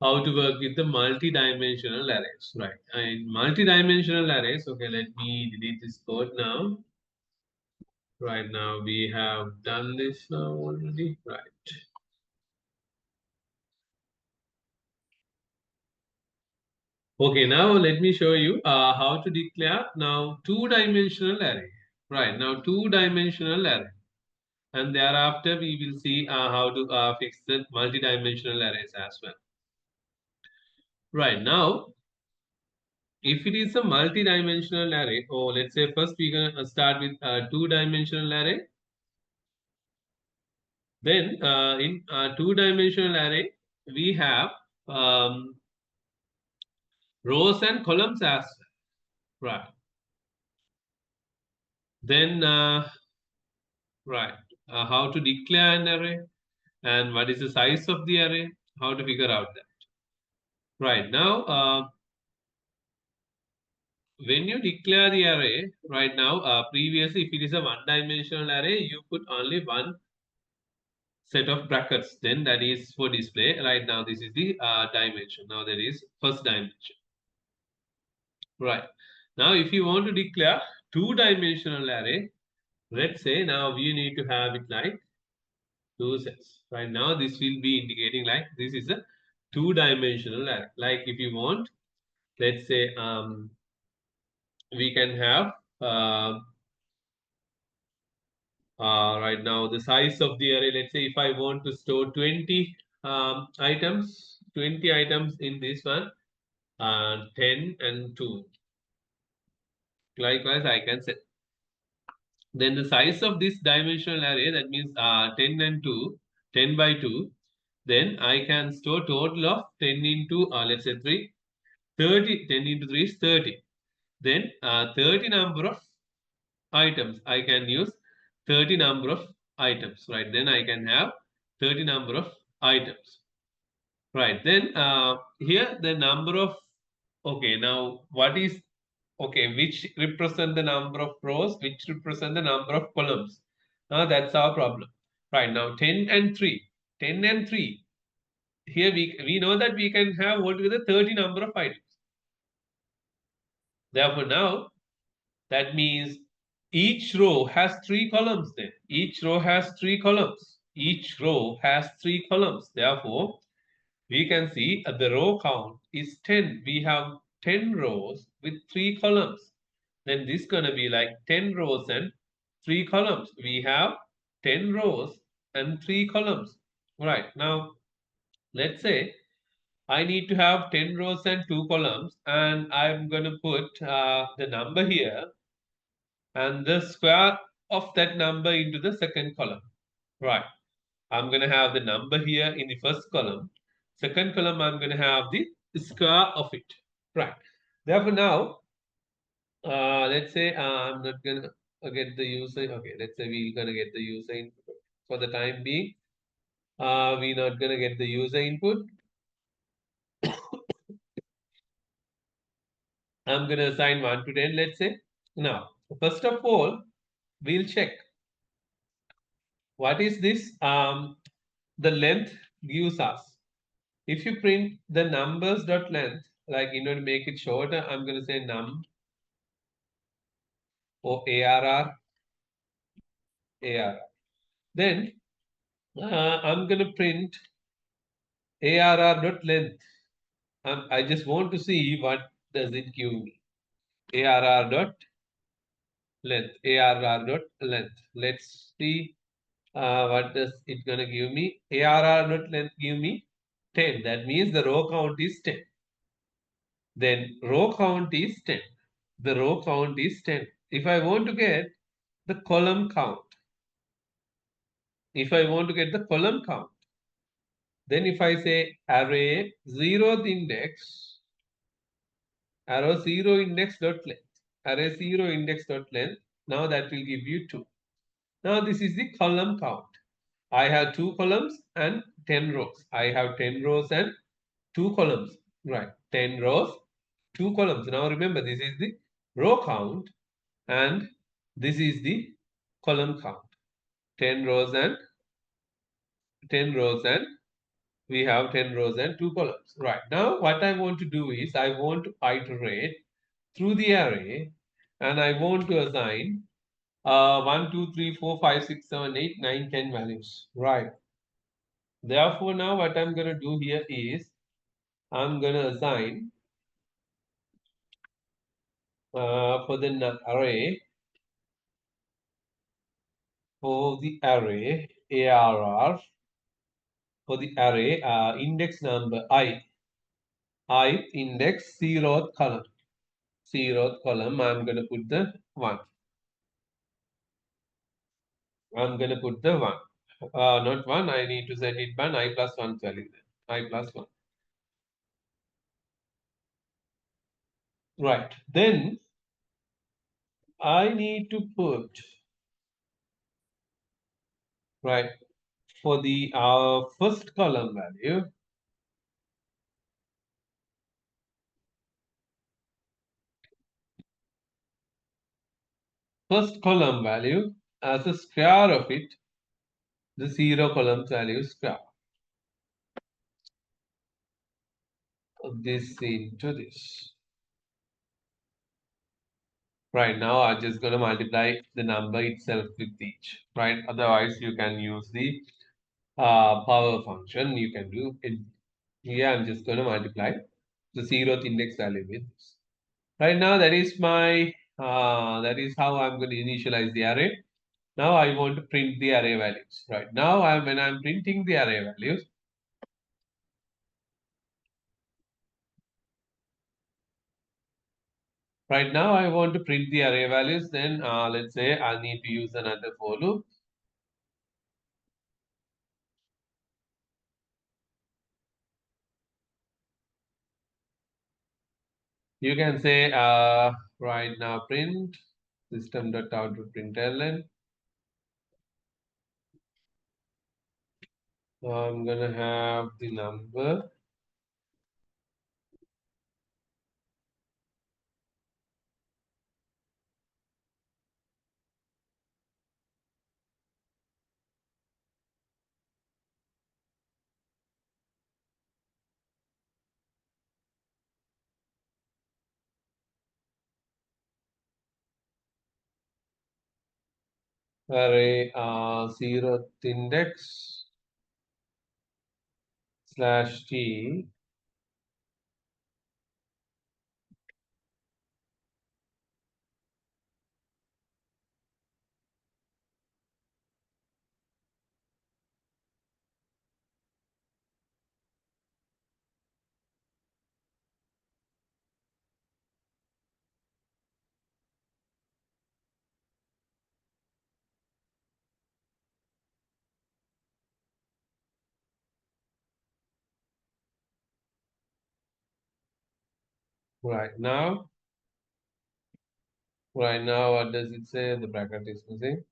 how to work with the multi-dimensional arrays, right? And multi-dimensional arrays, okay, let me delete this code now. Right now we have done this now already, right? Okay, now let me show you how to declare now two-dimensional array. Right, now two-dimensional array. And thereafter we will see how to fix the multi-dimensional arrays as well. Right, now if it is a multi-dimensional array, or let's say first we're going to start with a two-dimensional array. Then in a two-dimensional array, we have um, rows and columns as well. Right. Then, right, how to declare an array and what is the size of the array, how to figure out that. Right, now, when you declare the array, right now, previously, if it is a one-dimensional array, you put only one set of brackets, then that is for display. Right now, this is the dimension. Now, that is first dimension. Right. Now, if you want to declare two-dimensional array, let's say now we need to have it like two sets. Right now, this will be indicating like this is a two-dimensional array. Like if you want, let's say we can have right now the size of the array. Let's say if I want to store 20 items, 20 items in this one, 10 and 2. Likewise, I can set. Then the size of this dimensional array, that means 10 and 2, 10 by 2. Then I can store total of 10 into, let's say 3, 30, 10 into 3 is 30. Then 30 number of items, I can use 30 number of items, right? Then I can have 30 number of items, right? Then here the number of, okay, now what is, okay, which represent the number of rows, which represent the number of columns. That's our problem. Right now, 10 and 3. 10 and 3. Here we know that we can have altogether 30 number of items. Therefore, now that means each row has 3 columns then. Each row has 3 columns. Each row has 3 columns. Therefore, we can see the row count is 10. We have 10 rows with 3 columns. Then this is going to be like 10 rows and 3 columns. We have 10 rows and 3 columns. Right. Now, let's say I need to have 10 rows and 2 columns, and I'm going to put the number here and the square of that number into the second column. Right. I'm going to have the number here in the first column. Second column, I'm going to have the square of it. Right. Therefore, now, let's say I'm not going to get the user. Okay, let's say we're going to get the user input. For the time being, we're not going to get the user input. I'm going to assign 1 to 10, let's say. Now, first of all, we'll check what is this the length gives us. If you print the numbers dot length, like in order to make it shorter, I'm going to say num or arr. Then I'm going to print arr dot length. I just want to see what does it give me. Arr dot length. Arr dot length. Let's see what does it going to give me. Arr dot length give me 10. That means the row count is 10. Then row count is 10. The row count is 10. If I want to get the column count, if I want to get the column count, then if I say array 0th index, arrow 0 index dot length, array 0 index dot length, now that will give you 2. Now this is the column count. I have 2 columns and 10 rows. I have 10 rows and 2 columns. Right, 10 rows, 2 columns. Now remember, this is the row count and this is the column count. 10 rows and 10 rows and we have 10 rows and 2 columns. Right. Now what I want to do is I want to iterate through the array and I want to assign 1, 2, 3, 4, 5, 6, 7, 8, 9, 10 values. Right. Therefore, now what I'm going to do here is I'm going to assign for the array ARR for the array index number ith index zeroth column. Zeroth column, I'm going to put the 1. I'm going to put the 1. Not 1, I need to set it by I plus 1 value. I plus 1. Right. Then I need to put, right, for the first column value, as a square of it, the 0 column value square of this into this. Right now, I'm just going to multiply the number itself with each, right? Otherwise, you can use the power function. You can do it. Here, I'm just going to multiply the 0th index value with this. Right now, that is my, that is how I'm going to initialize the array. Now I want to print the array values. Right now, when I'm printing the array values, right now I want to print the array values. Then let's say I need to use another for loop. You can say right now print system.out.println. I'm gonna have the number. Array 0th index /t. Right now, what does it say? The bracket is missing.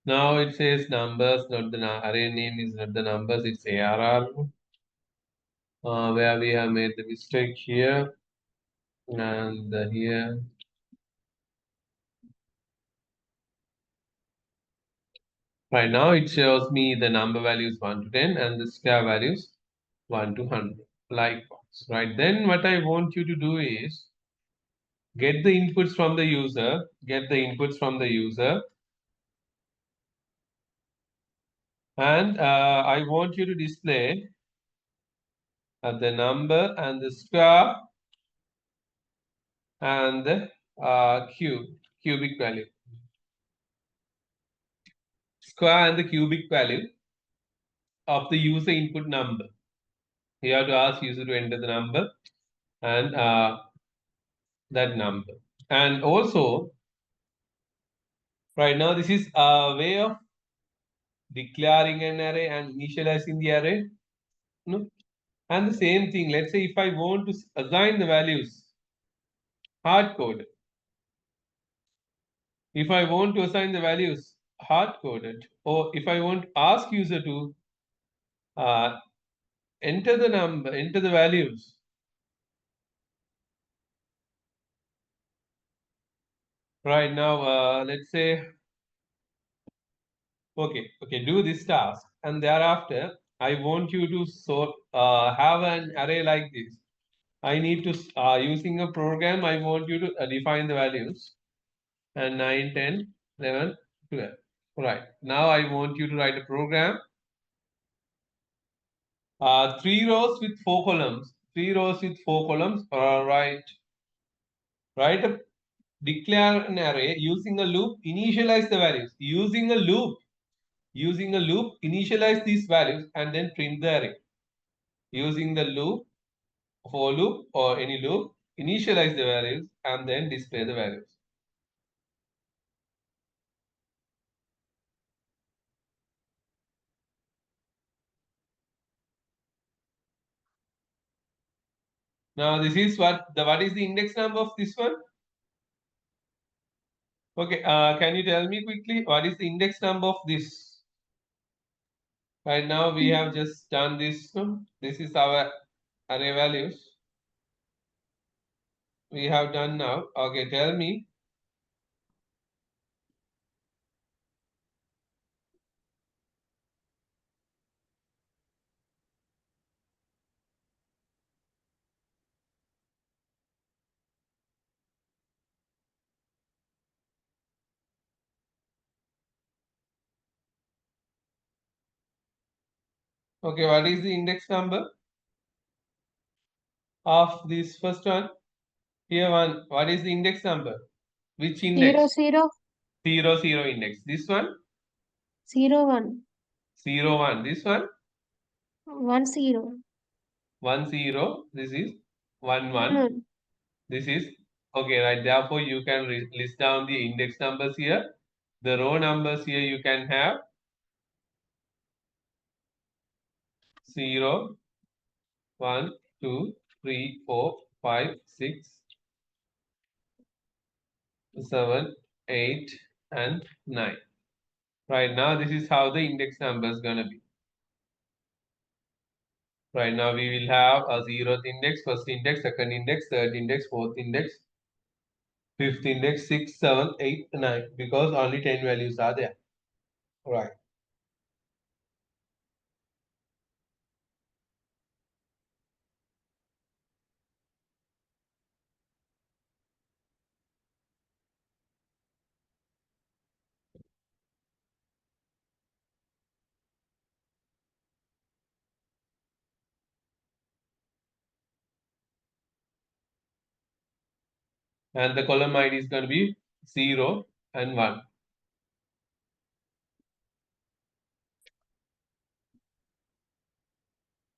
Now it says numbers, not the array name is not the numbers, it's ARR. Where we have made the mistake here and here. Right now it shows me the number values 1 to 10 and the square values 1 to 100. Likewise, right? Then what I want you to do is get the inputs from the user, and I want you to display the number and the square and the cubic value. Square and the cubic value of the user input number. You have to ask user to enter the number and that number. And also, right now, this is a way of declaring an array and initializing the array. No? And the same thing, let's say if I want to assign the values hard coded. If I want to assign the values hard coded, or if I want to ask user to enter the values. Right now, let's say Okay, do this task, and thereafter I want you to have an array like this. I need to using a program. I want you to define the values and 9, 10, 11, 12. Right now, I want you to write a program. 3 rows with 4 columns. 3 rows with 4 columns. Write a declare an array using a loop. Initialize the values using a loop. Using a loop, initialize these values and then print the array. Using the loop, for loop or any loop, initialize the values and then display the values. Now this is what is the index number of this one? Okay, can you tell me quickly what is the index number of this? Right now we have just done this one. This is our array values. We have done now. Okay, tell me. Okay, what is the index number of this first one? Here one. What is the index number? Which Zero, index? zero, 0, 0 index. This one? 0, 1. 0, 1. This one? 1, 0. 1, 0. This is 1, 1. 1. This is okay, right? Therefore, you can list down the index numbers here. The row numbers here you can have 0, 1, 2, 3, 4, 5, 6, 7, 8, and 9. Right now, this is how the index number is gonna be. Right now, we will have a 0th index, first index, second index, third index, fourth index, fifth index, 6, 7, 8, 9, because only 10 values are there. Right. And the column ID is going to be 0 and 1.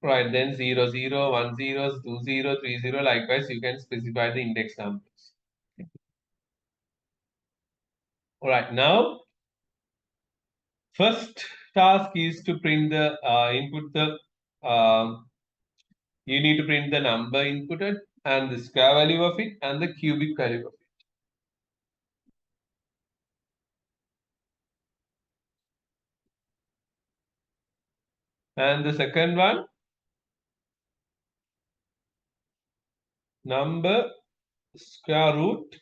Right, then 0, 0, 1, 0, 2, 0, 3, 0. Likewise, you can specify the index numbers. All right, now first task is to print the input the you need to print the number inputted and the square value of it and the cubic value of it. And the second one, number square root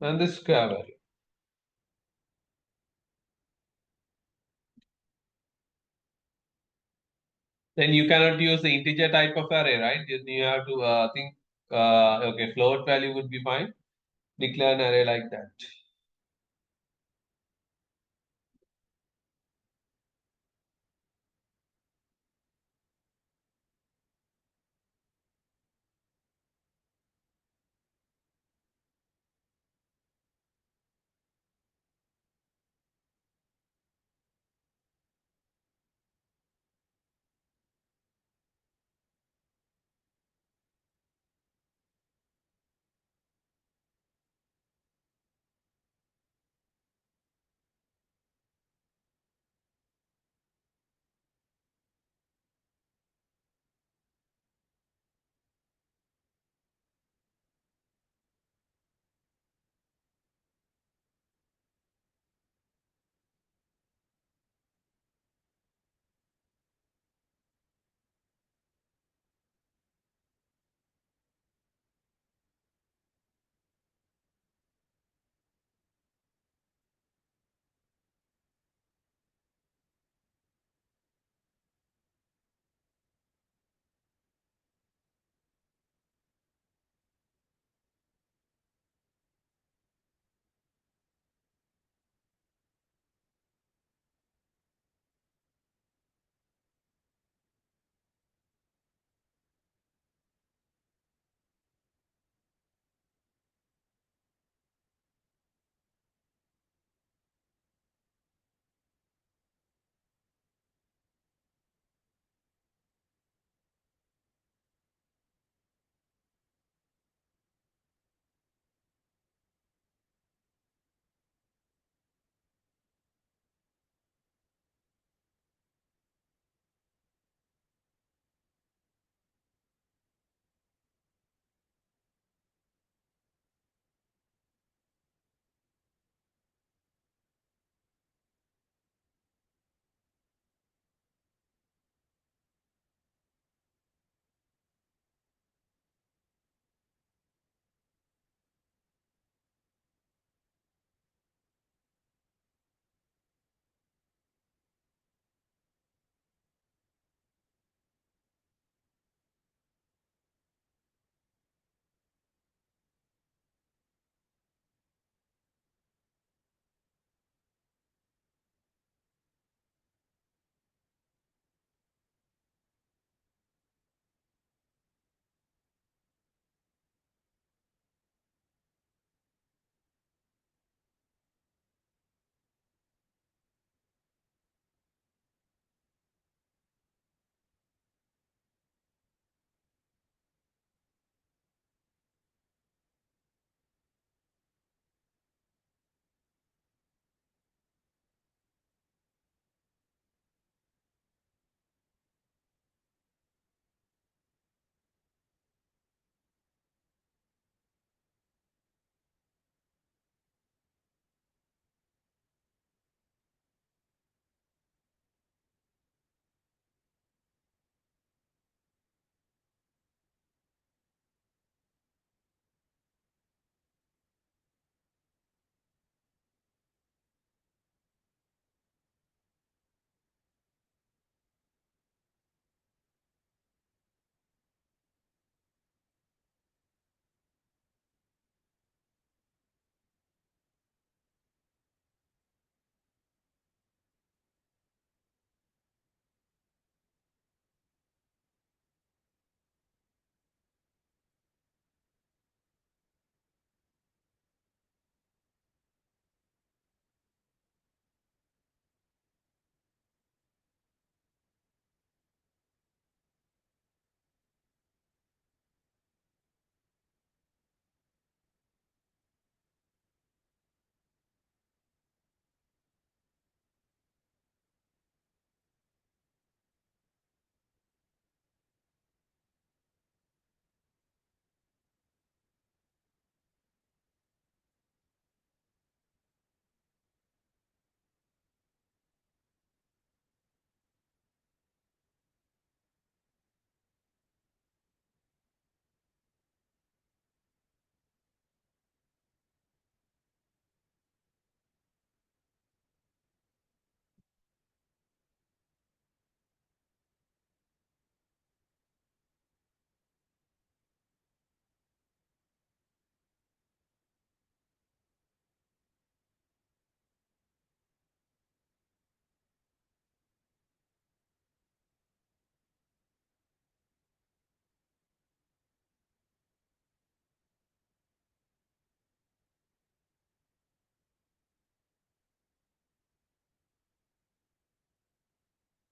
and the square value. Then you cannot use the integer type of array, right? You have to think, okay, float value would be fine. Declare an array like that.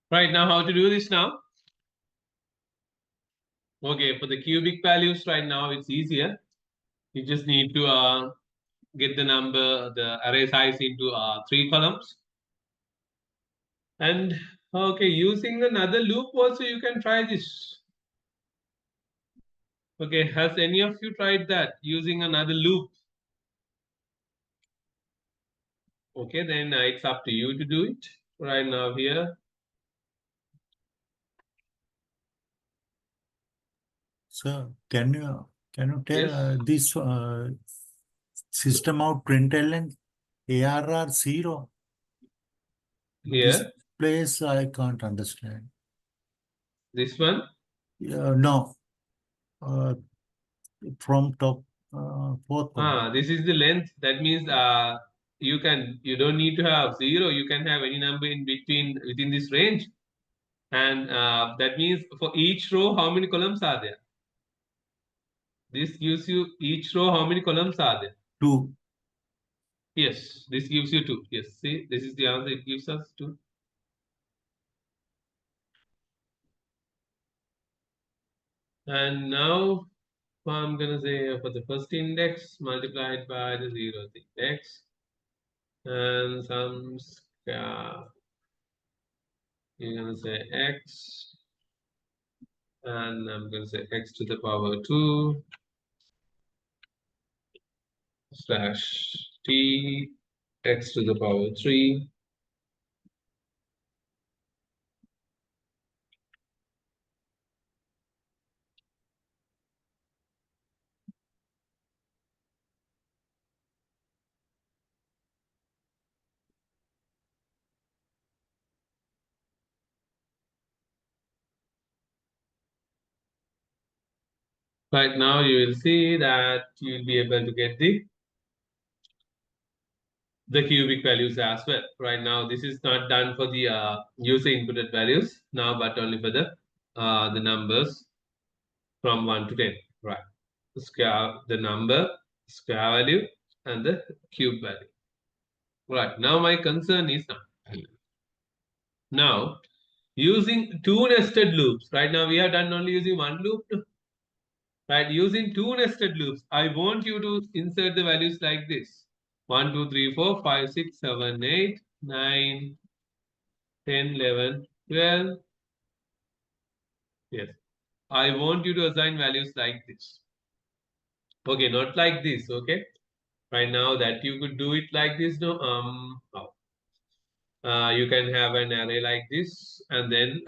Right now, how to do this now? Okay, for the cubic values right now, it's easier. You just need to get the number, the array size into 3 columns. And okay, using another loop also, you can try this. Okay, has any of you tried that using another loop? Okay, then it's up to you to do it right now here. So can you tell Yes. this system out println ARR 0? This Here, place I can't understand. this one. No, from top fourth one. This is the length. That means you don't need to have 0. You can have any number in between within this range. And that means for each row, how many columns are there? This gives you each row, how many columns are there? 2. Yes, this gives you 2. Yes, see, this is the answer. It gives us 2. And now I'm gonna say for the first index multiplied by the 0th index and some you're gonna say x, and I'm gonna say x to the power 2 slash t x to the power 3. Right now you will see that you'll be able to get the cubic values as well. Right now this is not done for the user inputted values now, but only for the numbers from 1 to 10. Right, the number, square value, and the cube value. Right, now my concern is now using 2 nested loops. Right now we have done only using 1 loop. Right, using 2 nested loops, I want you to insert the values like this: 1, 2, 3, 4, 5, 6, 7, 8, 9, 10, 11, 12. Yes, I want you to assign values like this. Okay, not like this. Okay, right now that you could do it like this. No, you can have an array like this, and then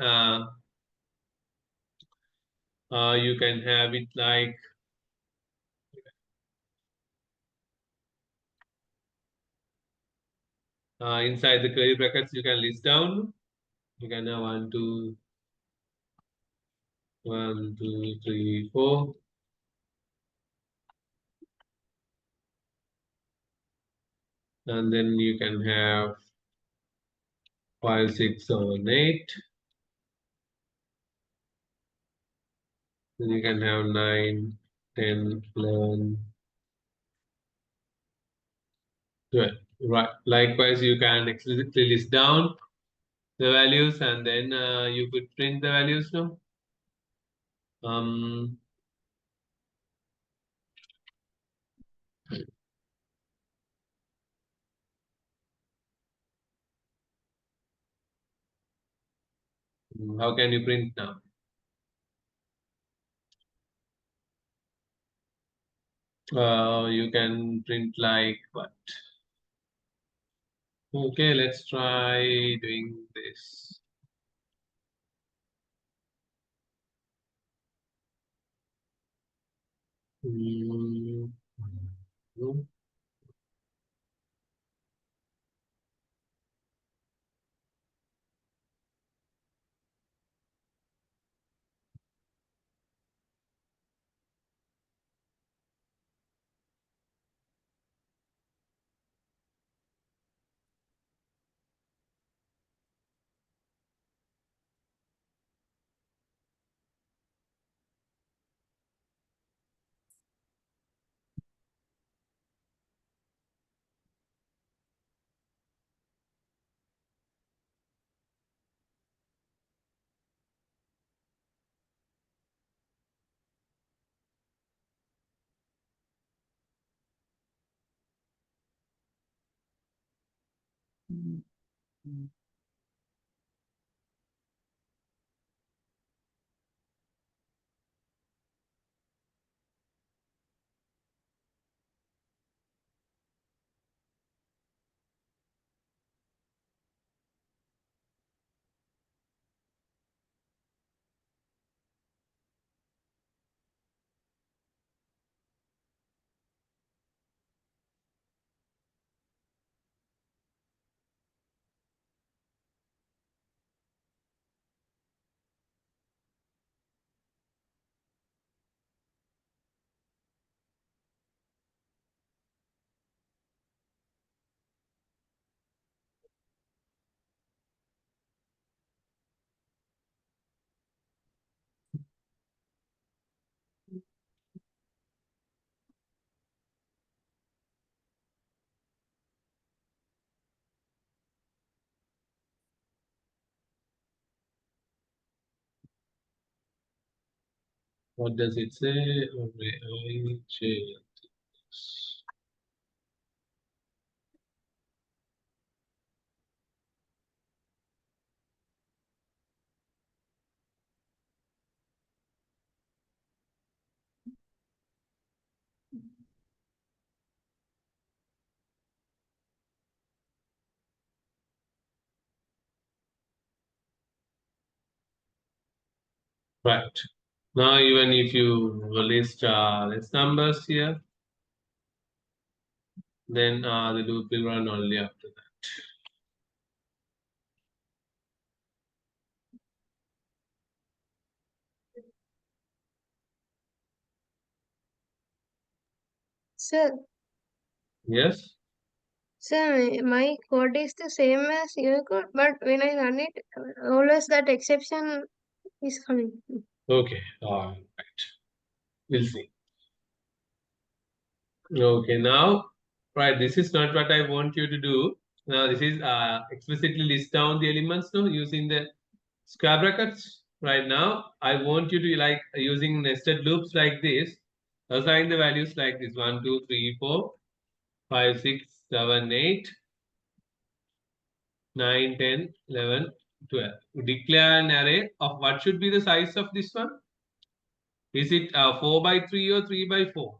you can have it like inside the curly brackets. You can list down. You can have 1, 2, 1, 2, 3, 4. And then you can have 5, 6, 7, 8. Then you can have 9, 10, 11, 12. Right. Likewise, you can explicitly list down the values, and then you could print the values now. How can you print now? You can print like what? Okay, let's try doing this. Mm, no. What does it say? I change. Right. Now, even if you list list numbers here, then the loop will run only after that. Sir, Yes. sir, my code is the same as your code, but when I run it, always that exception is coming. Okay. All right. We'll see. Okay. Now, right. This is not what I want you to do. Now, this is explicitly list down the elements now using the square brackets. Right now, I want you to like using nested loops like this. Assign the values like this 1, 2, 3, 4, 5, 6, 7, 8, 9, 10, 11, 12. Declare an array of what should be the size of this one? Is it 4 by 3 or 3 by 4?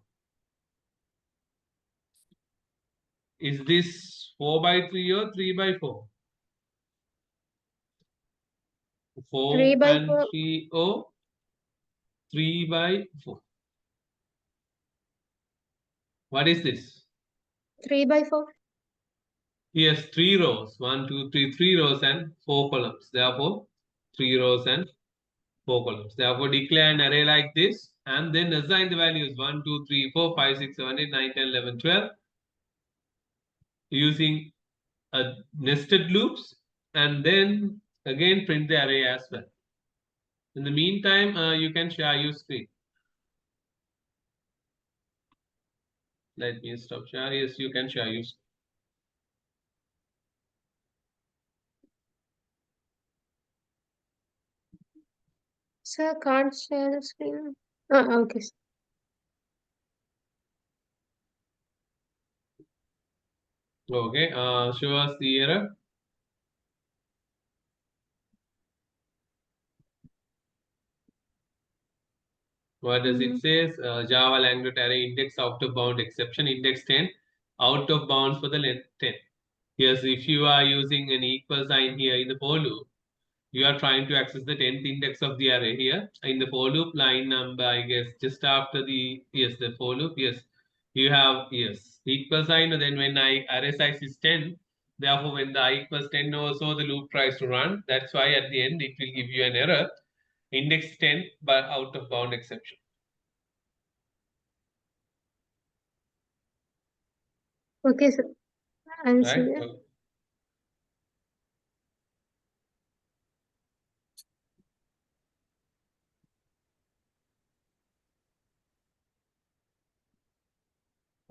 Is this 4 by 3 or 3 by 4? 4 3 by and 4. 3 or 3 by 4? What is this? 3 by 4. Yes, 3 rows. 1, 2, 3, 3 rows and 4 columns. Therefore, 3 rows and 4 columns. Therefore, declare an array like this and then assign the values 1, 2, 3, 4, 5, 6, 7, 8, 9, 10, 11, 12 using nested loops and then again print the array as well. In the meantime, you can share your screen. Let me stop share. Yes, you can share your screen. Sir, can't share the screen. Oh, okay. Sir. Okay, show us the error. What does it say? Java language array index out of bound exception index 10 out of bounds for the length 10. Yes, if you are using an equal sign here in the for loop, you are trying to access the 10th index of the array here in the for loop line number, I guess, just after the, yes, the for loop, yes, you have, yes, equal sign, and then when array size is 10, therefore when the I equals 10 also the loop tries to run, that's why at the end it will give you an error, index 10 but out of bound exception. Okay, sir. I'll see Right? that.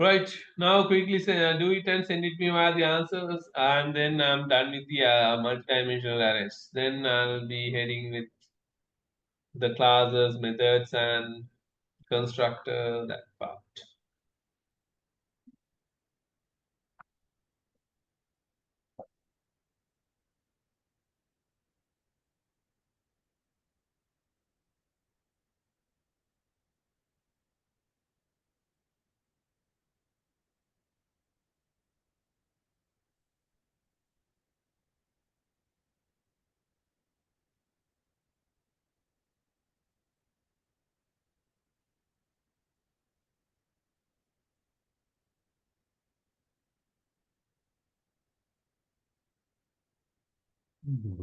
Right, now quickly say, do it and send it me via the answers, and then I'm done with the multidimensional arrays. Then I'll be heading with the classes, methods, and constructor, that part. Hmm.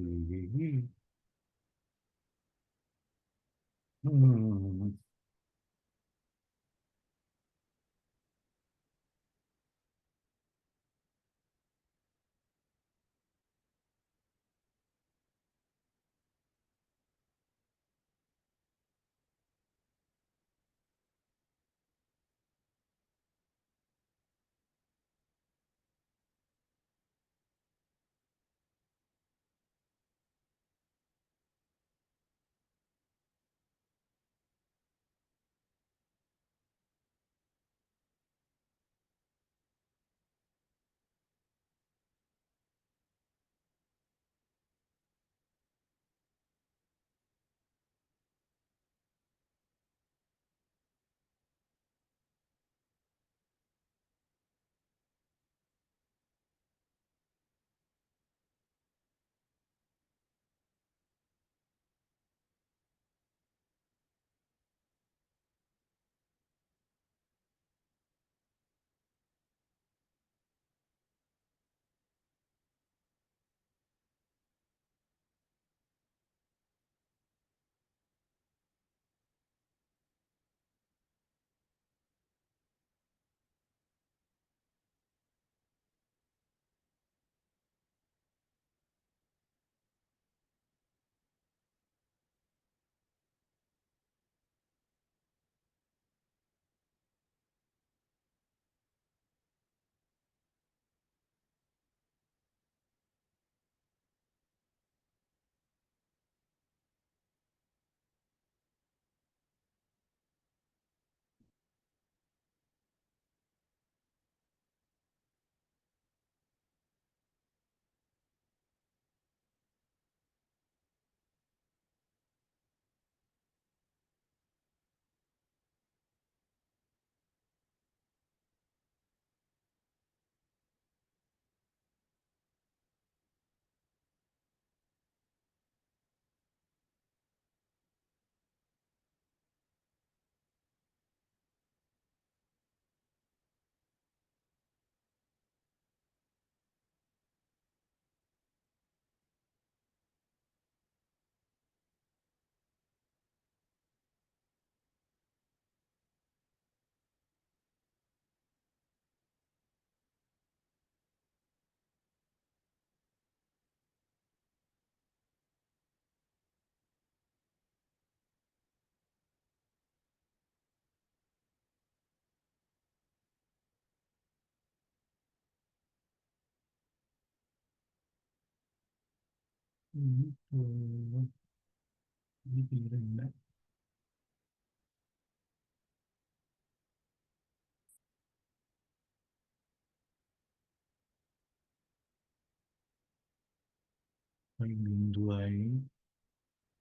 बिंदु आई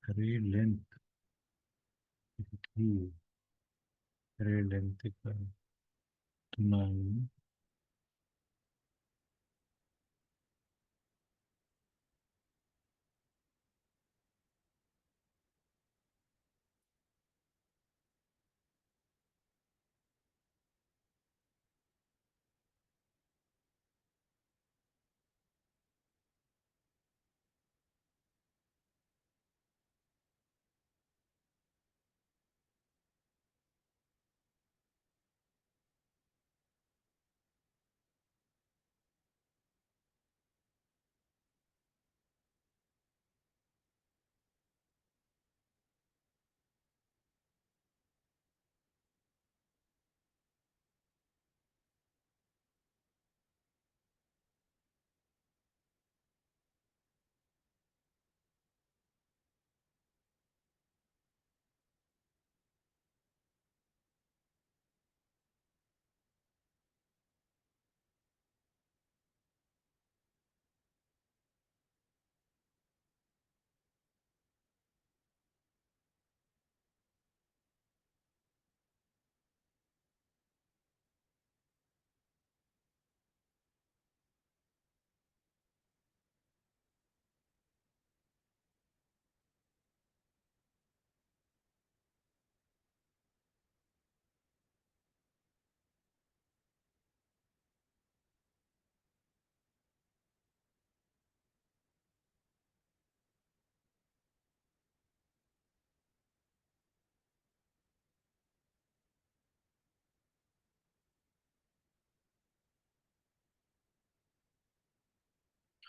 array length की array length का 9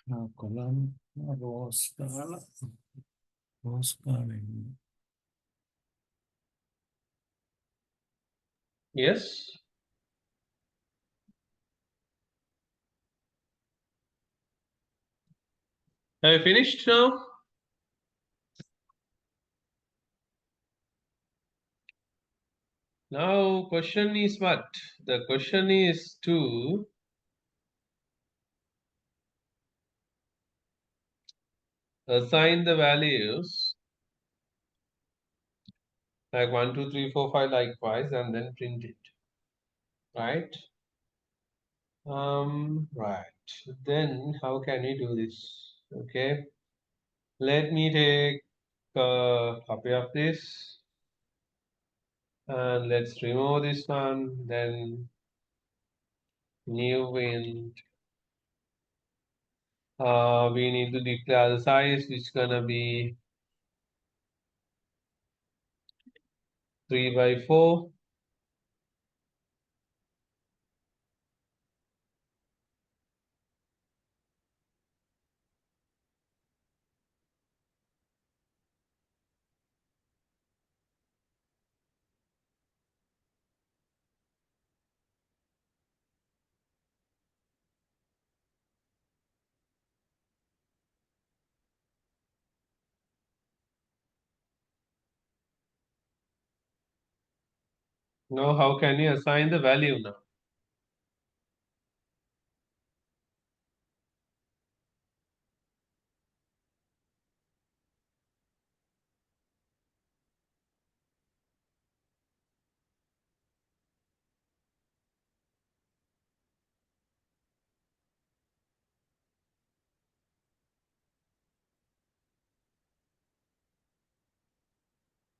column row scala row scaling. Yes. Have you finished now? Now question is what? The question is to assign the values like 1, 2, 3, 4, 5 likewise and then print it. Right? Right. Then how can we do this? Okay. Let me take a copy of this and let's remove this one. Then new int. We need to declare the size, which is gonna be 3 by 4. Now, how can you assign the value now?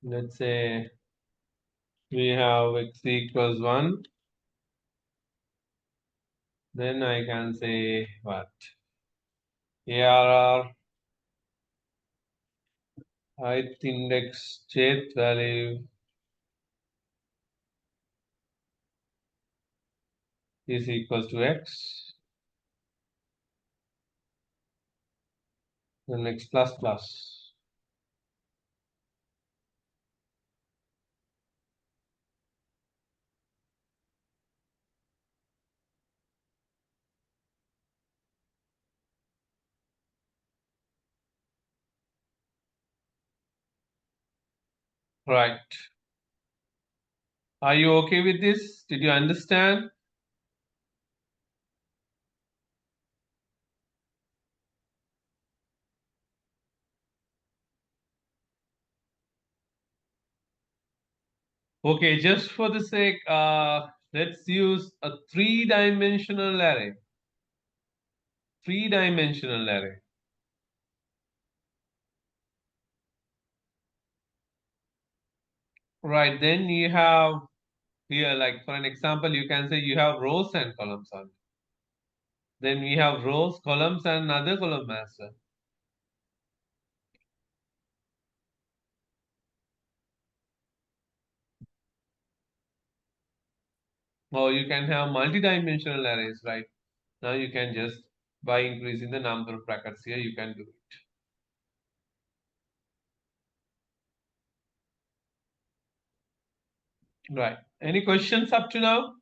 Let's say we have x equals 1. Then I can say what? ARR ith index jth value is equals to x. Then x plus plus. Right. Are you okay with this? Did you understand? Okay, just for the sake, let's use a three-dimensional array. Three-dimensional array. Right, then you have here, like for an example, you can say you have rows and columns on it. Then we have rows, columns, and another column as well. Or you can have multi-dimensional arrays, right? Now you can just, by increasing the number of brackets here, you can do it. Right. Any questions up to now?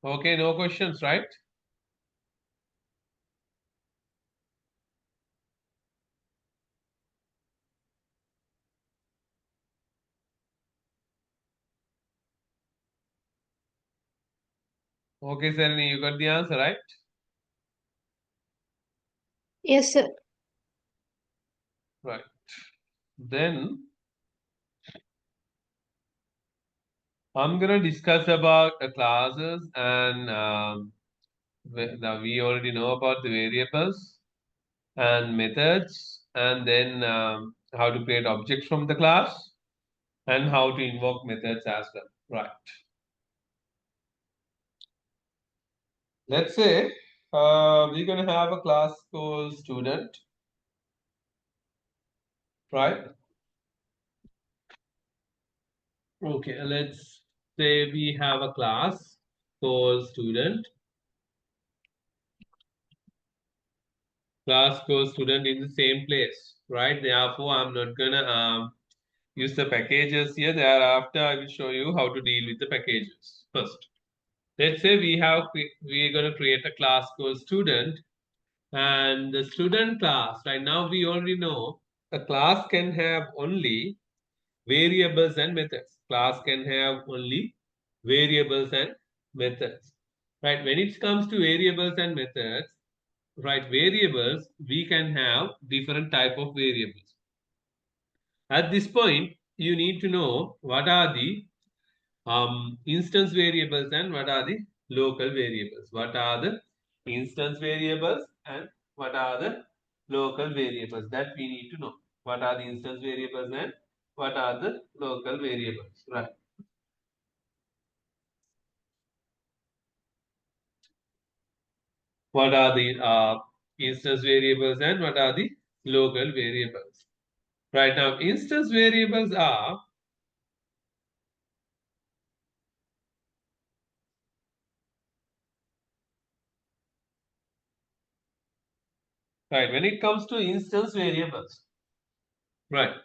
Okay, no questions, right? Okay, Sereni, you got the answer, right? Yes, sir. Right. Then I'm gonna discuss about the classes and we already know about the variables. and methods, and then how to create objects from the class, and how to invoke methods as well. Right. Let's say we're going to have a class called student, right? Okay, let's say we have a class called student. Class called student in the same place, right? Therefore, I'm not gonna use the packages here. Thereafter, I will show you how to deal with the packages first. Let's say we're gonna create a class called student, and the student class. Right now, we already know a class can have only variables and methods. Class can have only variables and methods. Right? When it comes to variables and methods, right, variables, we can have different type of variables. At this point, you need to know what are the instance variables and what are the local variables. What are the instance variables and what are the local variables, that we need to know. What are the instance variables and what are the local variables, right? What are the instance variables and what are the local variables? Right now, instance variables are right when it comes to instance variables. Right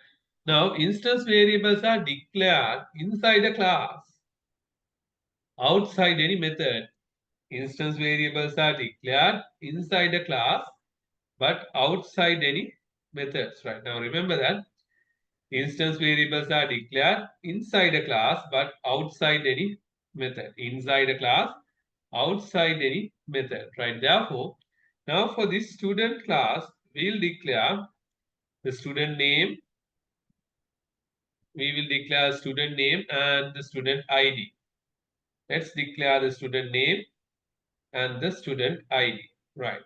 now, instance variables are declared inside a class outside any method. Instance variables are declared inside a class but outside any methods. Right now, remember that instance variables are declared inside a class but outside any method. Inside a class, outside any method. Right. Therefore, now for this student class, we'll declare the student name. We will declare student name and the student ID. Let's declare the student name and the student ID. Right.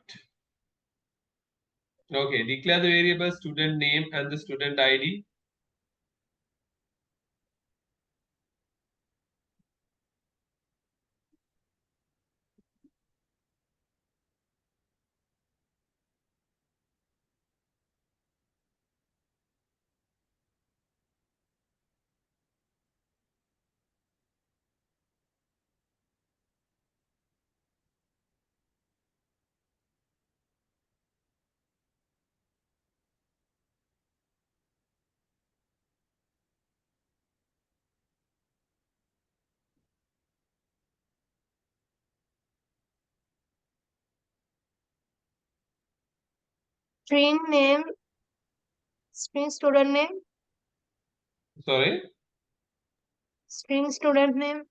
Okay, declare the variable student name and the student ID. String name, string student name, Sorry. string student name.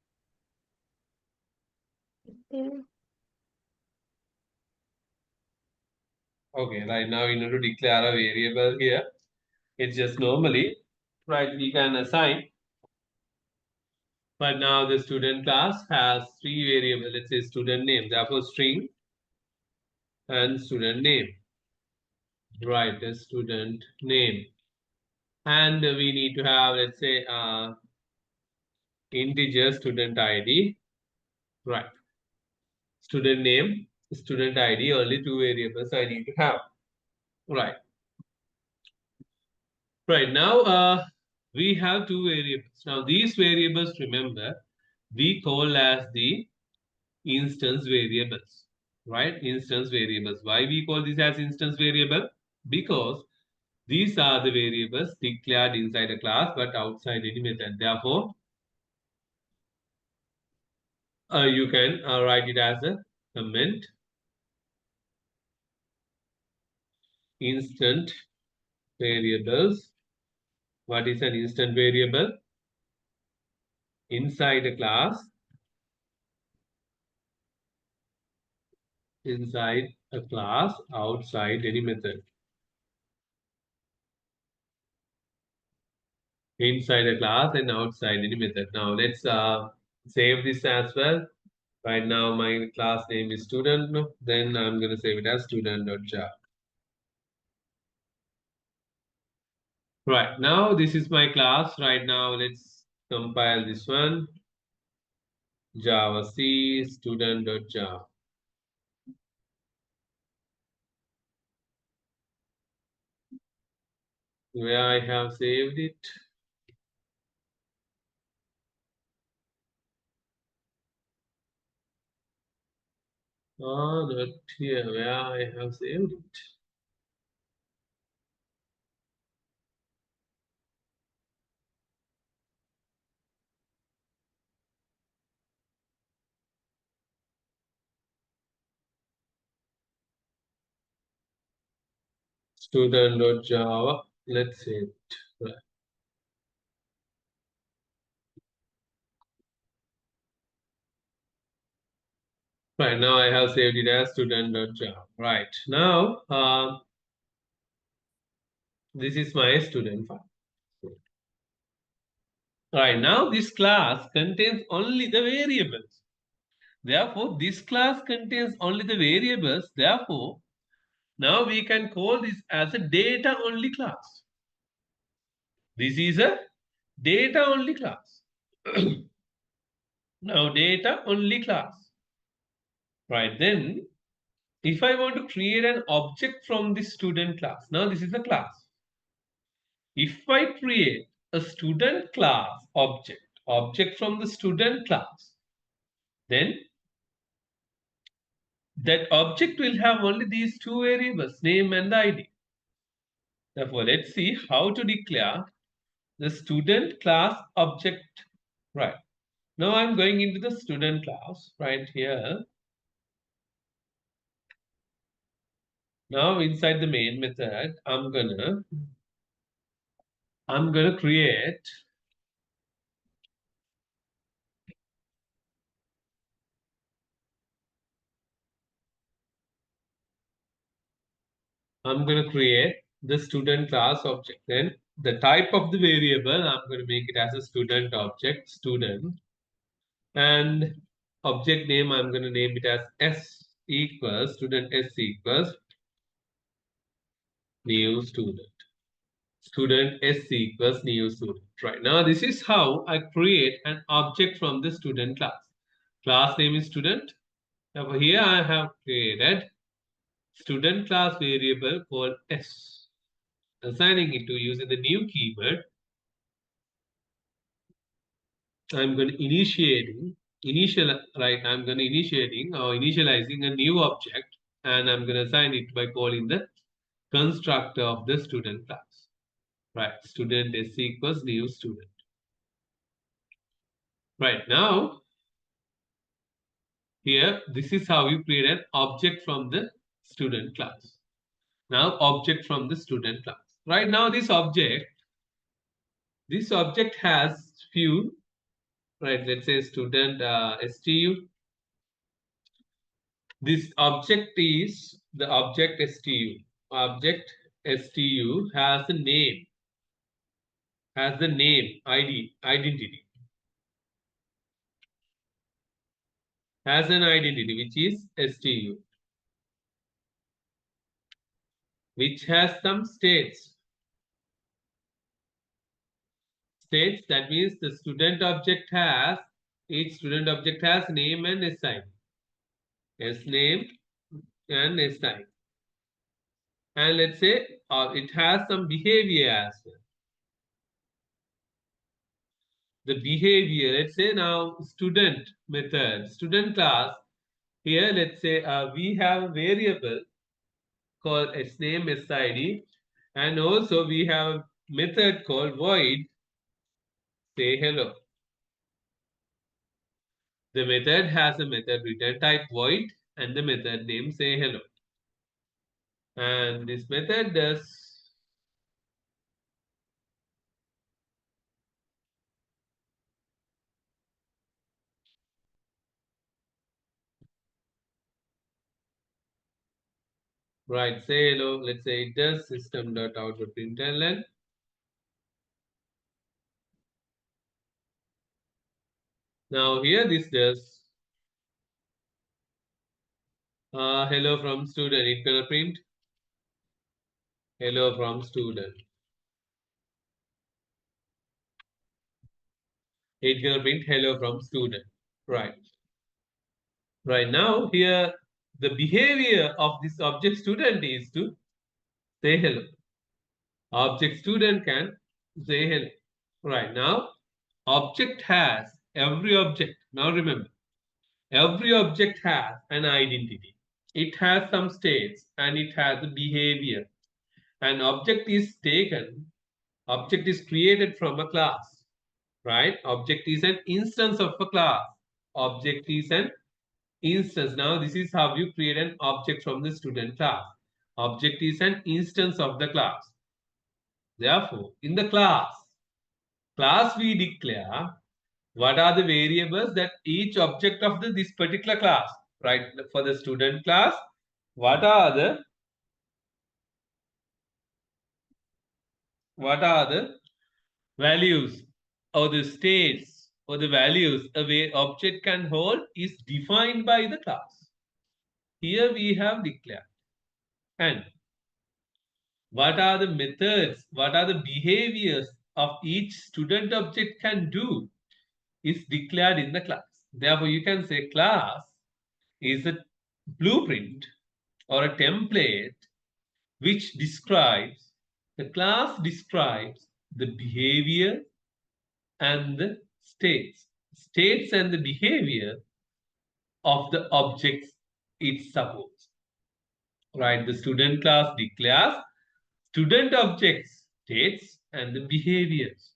Okay, right now in order to declare a variable here, it's just normally, right, we can assign. But now the student class has three variables. Let's say student name, therefore string and student name. Right, the student name. And we need to have, let's say, integer student ID. Right. Student name, student ID, only two variables I need to have. Right. Right now, we have two variables. Now, these variables, remember, we call as the instance variables. Right? Instance variables. Why we call this as instance variable? Because these are the variables declared inside a class but outside any method. Therefore, you can write it as a comment instant variables. What is an instant variable? Inside a class, outside any method. Inside a class and outside any method. Now let's save this as well. Right now my class name is student. Then I'm going to save it as student.jar. Right, now this is my class. Right now, let's compile this one. Java C student.java. Where I have saved it. Oh, not here. Where I have saved it. Student.java. Let's save it. Right. Right, now I have saved it as student.java. Right, now this is my student file. Right, now this class contains only the variables. Therefore, this class contains only the variables. Therefore, now we can call this as a data only class. This is a data only class. Now, data only class. Right, then if I want to create an object from this student class, now this is a class. If I create a student class object from the student class, then that object will have only these two variables, name and the ID. Therefore, let's see how to declare the student class object. Right. Now I'm going into the student class right here. Now inside the main method, I'm gonna create the student class object. Then the type of the variable, I'm going to make it as a student object, student. And object name, I'm going to name it as S equals, student S equals new student. Student S equals new student. Right, now this is how I create an object from the student class. Class name is student. Now here I have created student class variable called S. Assigning it to using the new keyword. I'm going to initializing a new object, and I'm going to assign it by calling the constructor of the student class. Right, student S equals new student. Right, now here this is how you create an object from the student class. Now object from the student class. Right, now this object has few, right, let's say student stu. This object is the object stu. Object stu has a name, ID, identity, has an identity which is stu, which has some states. States, that means the student object has, each student object has name and SI. S name and SI. And let's say it has some behavior as well. The behavior, let's say now student method, student class. Here, let's say we have a variable called sname SID, and also we have a method called void say hello. The method has a method return type void and the method name say hello. And this method does right say hello. Let's say it does system.out.println. Now here this does hello from student. It's gonna print hello from student. It's gonna print hello from student. Right. Right now, here the behavior of this object student is to say hello. Object student can say hello. Right now, object has every object. Now remember, every object has an identity. It has some states and it has a behavior. An object is taken, object is created from a class, right? Object is an instance of a class. Object is an instance. Now, this is how you create an object from the student class. Object is an instance of the class. Therefore, in the class we declare what are the variables that each object of this particular class, right? For the student class, what are the values or the states or the values a object can hold is defined by the class. Here we have declared. And what are the methods, what are the behaviors of each student object can do is declared in the class. Therefore, you can say class is a blueprint or a template which describes, the class describes the behavior and the states and the behavior of the objects it supports. Right, the student class declares student objects, states, and the behaviors.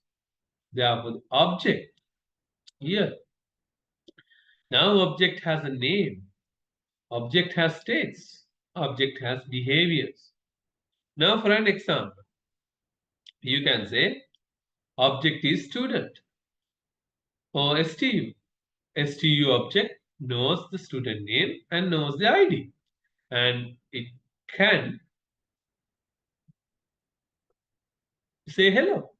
Therefore, the object here. Now, object has a name, object has states, object has behaviors. Now, for an example, you can say object is student or STU. STU object knows the student name and knows the ID, and it can say hello.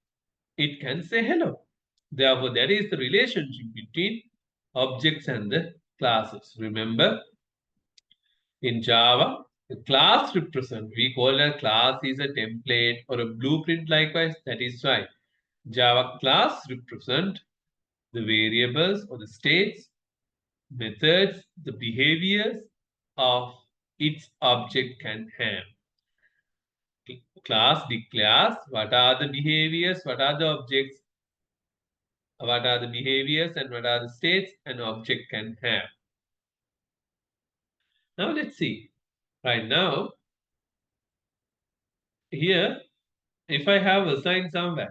It can say hello. Therefore, that is the relationship between objects and the classes. Remember, in Java, the class represent, we call a class is a template or a blueprint likewise. That is why Java class represent the variables or the states, methods, the behaviors of its object can have. Class declares what are the behaviors, what are the objects, what are the behaviors and what are the states an object can have. Now let's see. Right now, here, if I have assigned some value,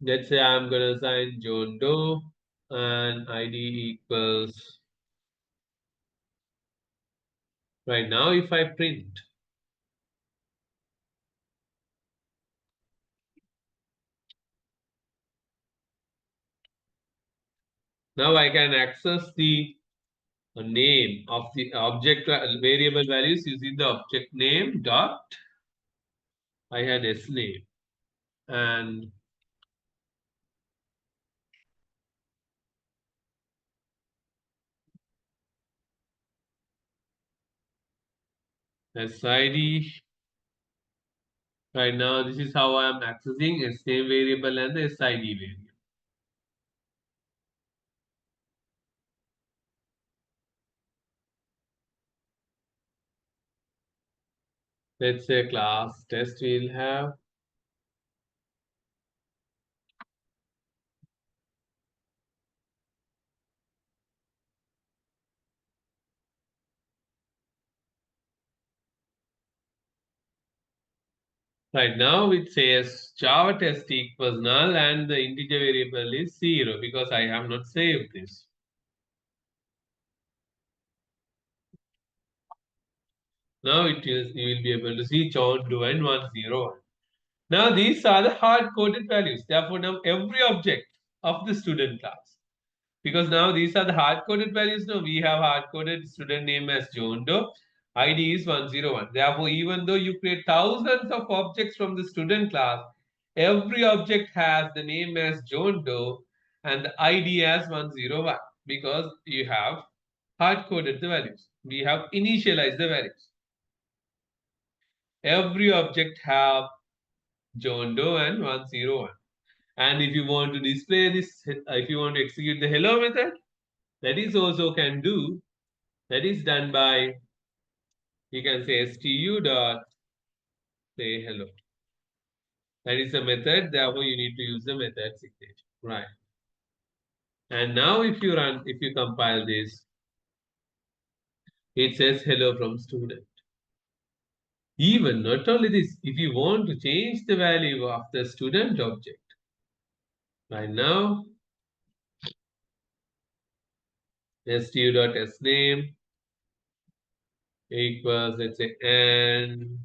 let's say I'm going to assign John Doe and ID equals. Right now, if I print, now I can access the name of the object variable values using the object name dot. I had S name and SID. Right now, this is how I am accessing S name variable and the SID variable. Let's say class test we'll have. Right now it says Java test equals null and the integer variable is 0 because I have not saved this. Now it is, you will be able to see John Doe and 101. Now these are the hard-coded values. Therefore, now every object of the student class, because now these are the hard-coded values. Now we have hard-coded student name as John Doe, ID is 101. Therefore, even though you create thousands of objects from the student class, every object has the name as John Doe and the ID as 101 because you have hard-coded the values. We have initialized the values. Every object have John Doe and 101. And if you want to display this, if you want to execute the hello method, that is also can do. That is done by, you can say stu dot say hello. That is a method, therefore you need to use the method signature. Right. And now if you compile this, it says hello from student. Even not only this, if you want to change the value of the student object, right now, stu.sname equals, let's say, and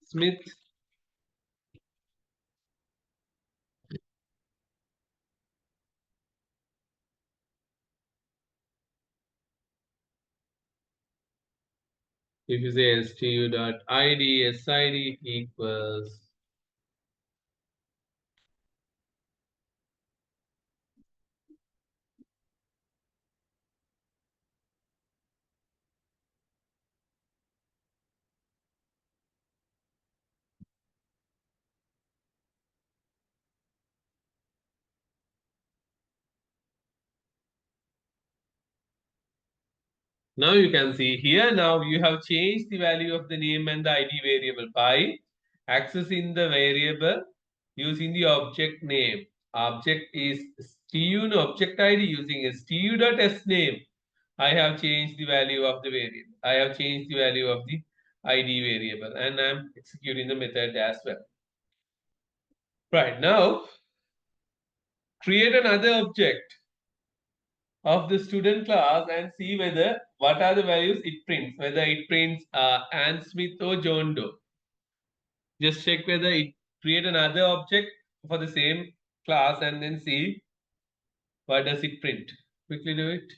Smith. If you say stu.id, sid equals now you can see here, now you have changed the value of the name and the ID variable by accessing the variable using the object name. Object is stu object ID using stu.sname. I have changed the value of the variable. I have changed the value of the ID variable and I'm executing the method as well. Right now, create another object of the student class and see whether what are the values it prints, whether it prints Anne Smith or John Doe. Just check whether it create another object for the same class and then see what does it print. Quickly do it.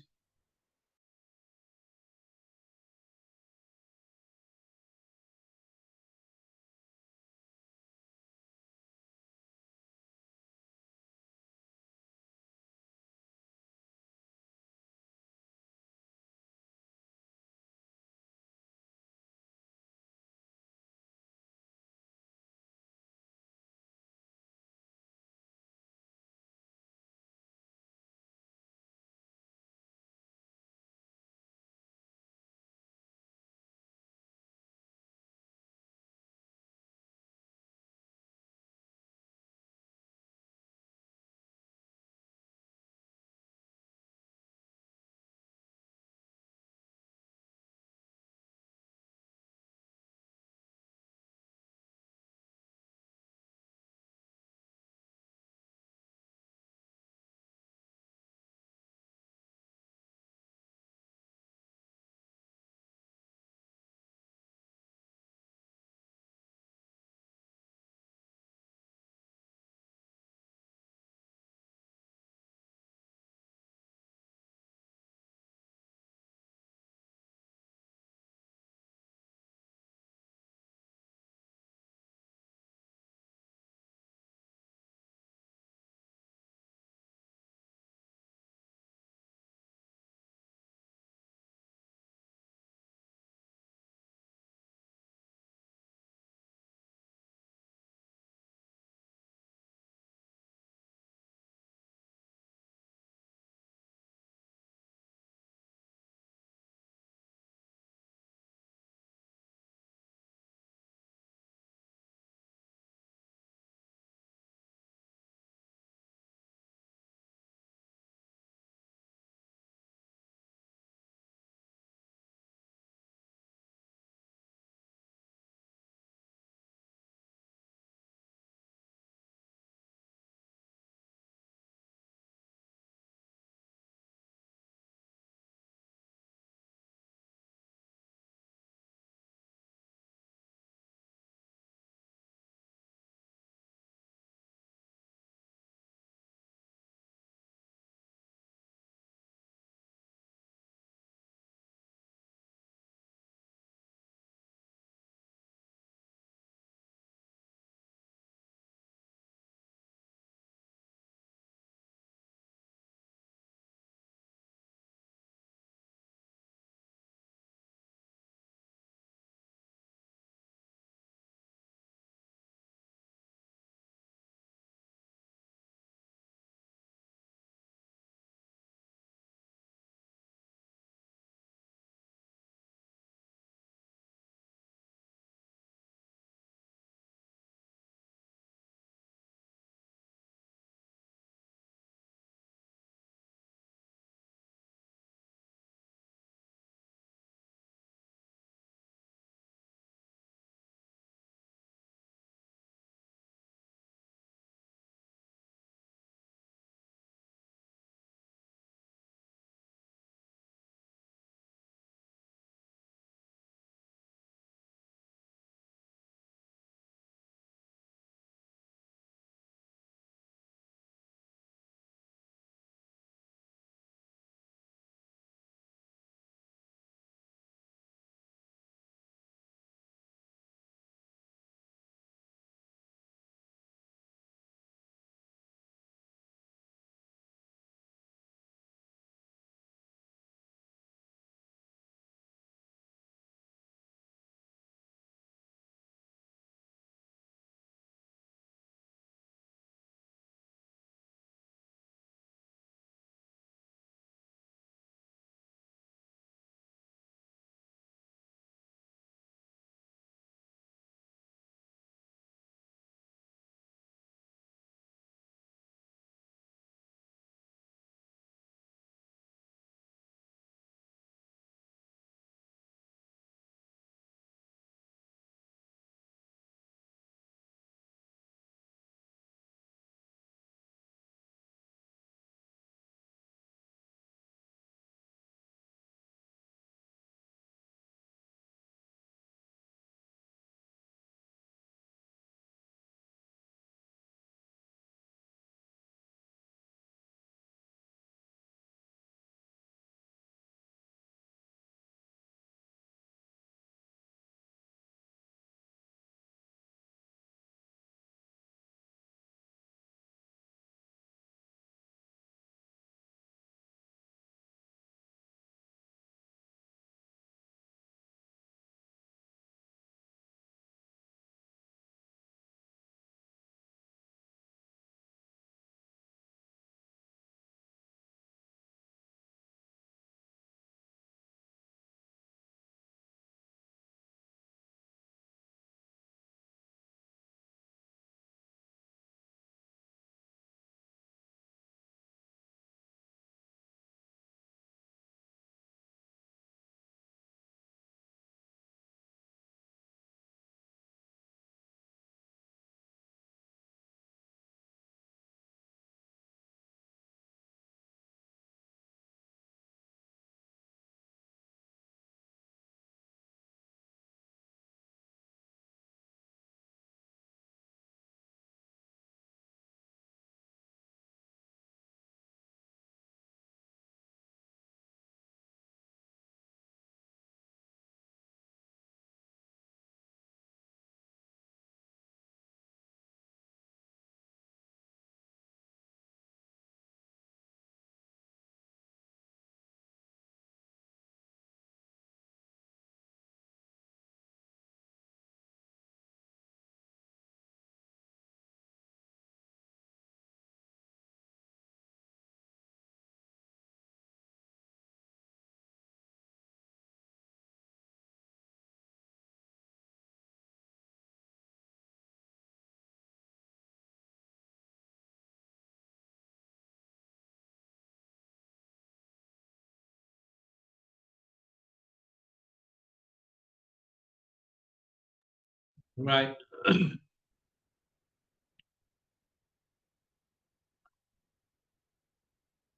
Right.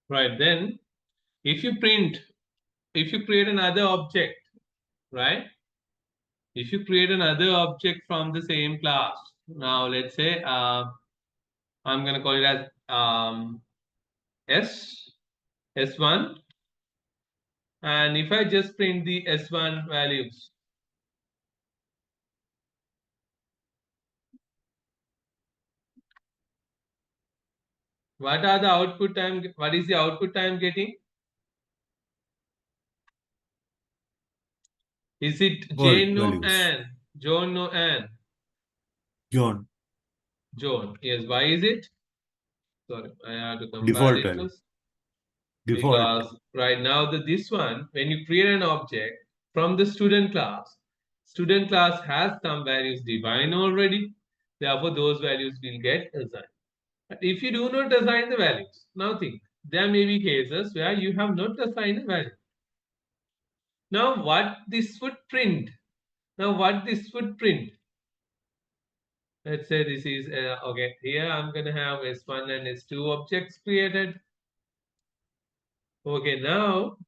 Right. Then if you create another object, right? If you create another object from the same class, now let's say I'm gonna call it as S1, and if I just print the S1 values, what is the output I'm getting? Is it All Jane no values. Anne? John no Anne? John. John. Yes. Why is it? Sorry, I have to compile Default it value. first. Default. Because right now this one, when you create an object from the student class has some values defined already. Therefore, those values will get assigned. But if you do not assign the values, now think, there may be cases where you have not assigned a value. Now, what this would print? Let's say this is okay. Here I'm gonna have S1 and S2 objects created. Okay, now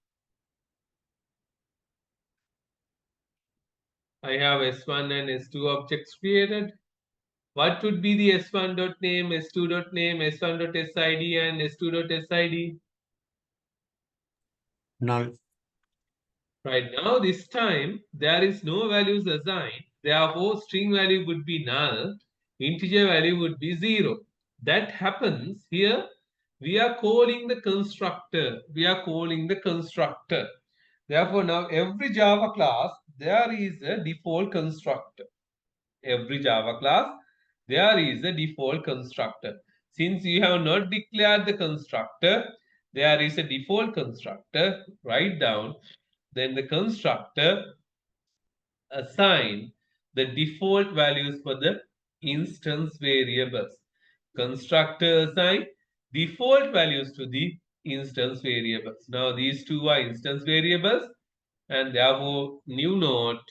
I have S1 and S2 objects created. What would be the S1 dot name, S2 dot name, S1 dot SID, and S2 dot SID? Null. Right now, this time there is no values assigned. Therefore, string value would be null, integer value would be 0. That happens here. We are calling the constructor. Therefore, now every Java class there is a default constructor. Every Java class there is a default constructor. Since you have not declared the constructor, there is a default constructor. Write down. Then the constructor assign the default values for the instance variables. Constructor assign default values to the instance variables. Now these two are instance variables, and therefore new note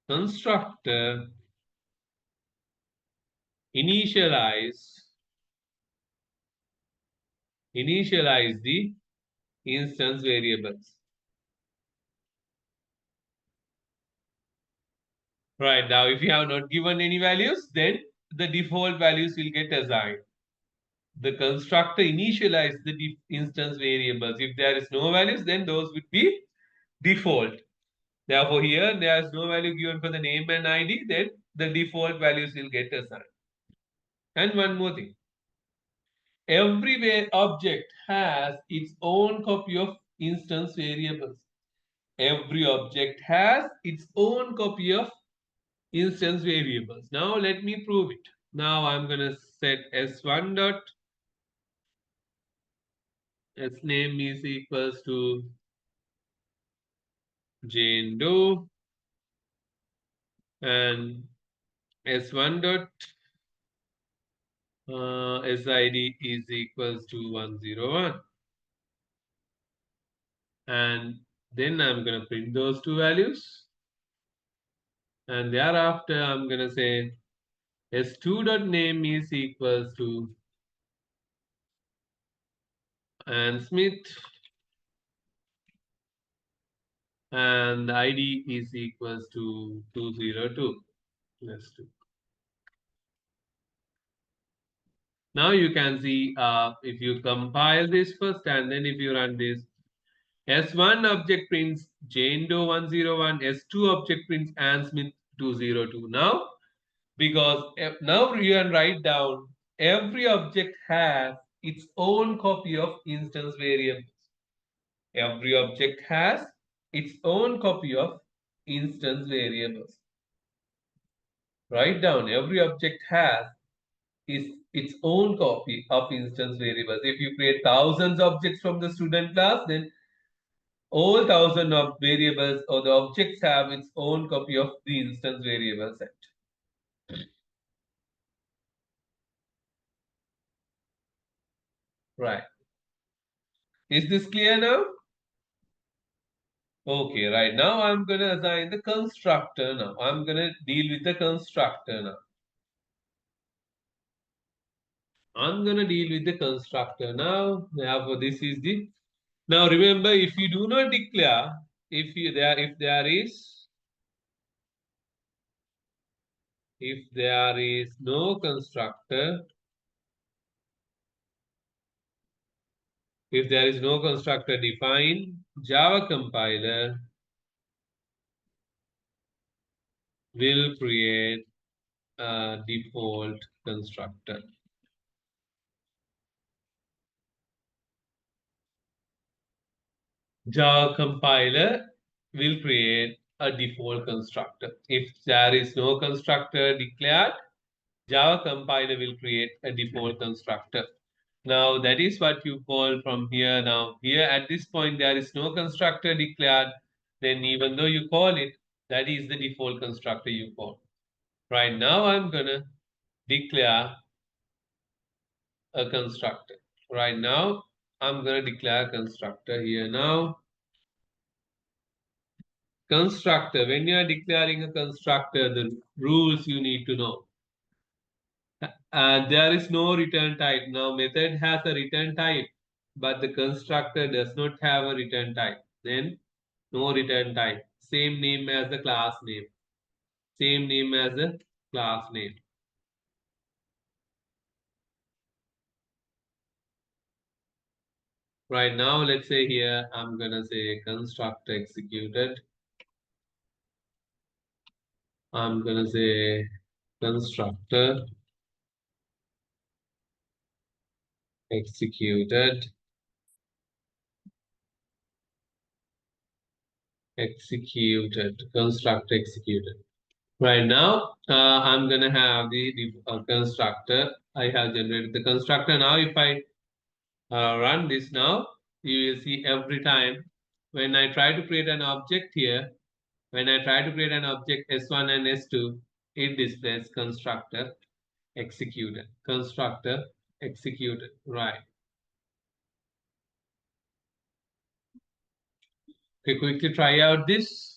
constructor initialize the instance variables. Right, now if you have not given any values, then the default values will get assigned. The constructor initialize the instance variables. If there is no values, then those would be default. Therefore, here there is no value given for the name and ID, then the default values will get assigned. And one more thing. Every object has its own copy of instance variables. Every object has its own copy of instance variables. Now let me prove it. Now I'm going to set s1 dot s name is equals to Jane Doe and s1 dot SID is equals to 101, and then I'm going to print those two values, and thereafter I'm going to say s2 dot name is equals to Ann Smith and ID is equals to 202. Let's do. Now you can see if you compile this first and then if you run this, S1 object prints Jane Doe 101, S2 object prints Ann Smith 202. Now, because now you can write down every object has its own copy of instance variables. Every object has its own copy of instance variables. Write down every object has its own copy of instance variables. If you create thousands of objects from the student class, then all thousand of variables or the objects have its own copy of the instance variable set. Right. Is this clear now? Okay, right now I'm going to assign the constructor now. I'm going to deal with the constructor now. I'm going to deal with the constructor now. Therefore, this is the. Now remember, if you do not declare, if there is no constructor, if there is no constructor defined, Java compiler will create a default constructor. Java compiler will create a default constructor. If there is no constructor declared, Java compiler will create a default constructor. Now that is what you call from here. Now here at this point there is no constructor declared. Then even though you call it, that is the default constructor you call. Right now I'm gonna declare a constructor. Right now I'm gonna declare a constructor here now. Constructor, when you are declaring a constructor, the rules you need to know. There is no return type. Now method has a return type, but the constructor does not have a return type. Then no return type. Same name as the class name. Same name as the class name. Right now, let's say here, I'm gonna say constructor executed. I'm gonna say constructor executed. Constructor executed. Right now, I'm gonna have the constructor. I have generated the constructor. Now, if I run this now, you will see every time when I try to create an object here, when I try to create an object S1 and S2, it displays constructor executed. Constructor executed. Right. Okay, quickly try out this.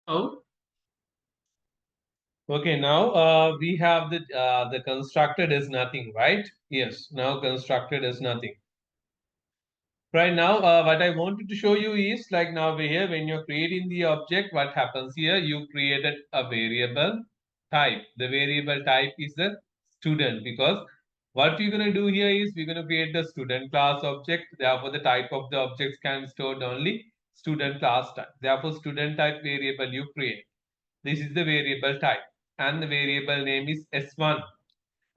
Oh. Okay, now we have the constructor does nothing, right? Yes, now constructor does nothing. Right now, what I wanted to show you is like now over here, when you're creating the object, what happens here? You created a variable type. The variable type is the student, because what we're going to do here is we're going to create the student class object. Therefore, the type of the objects can store only student class type. Therefore, student type variable you create. This is the variable type, and the variable name is S1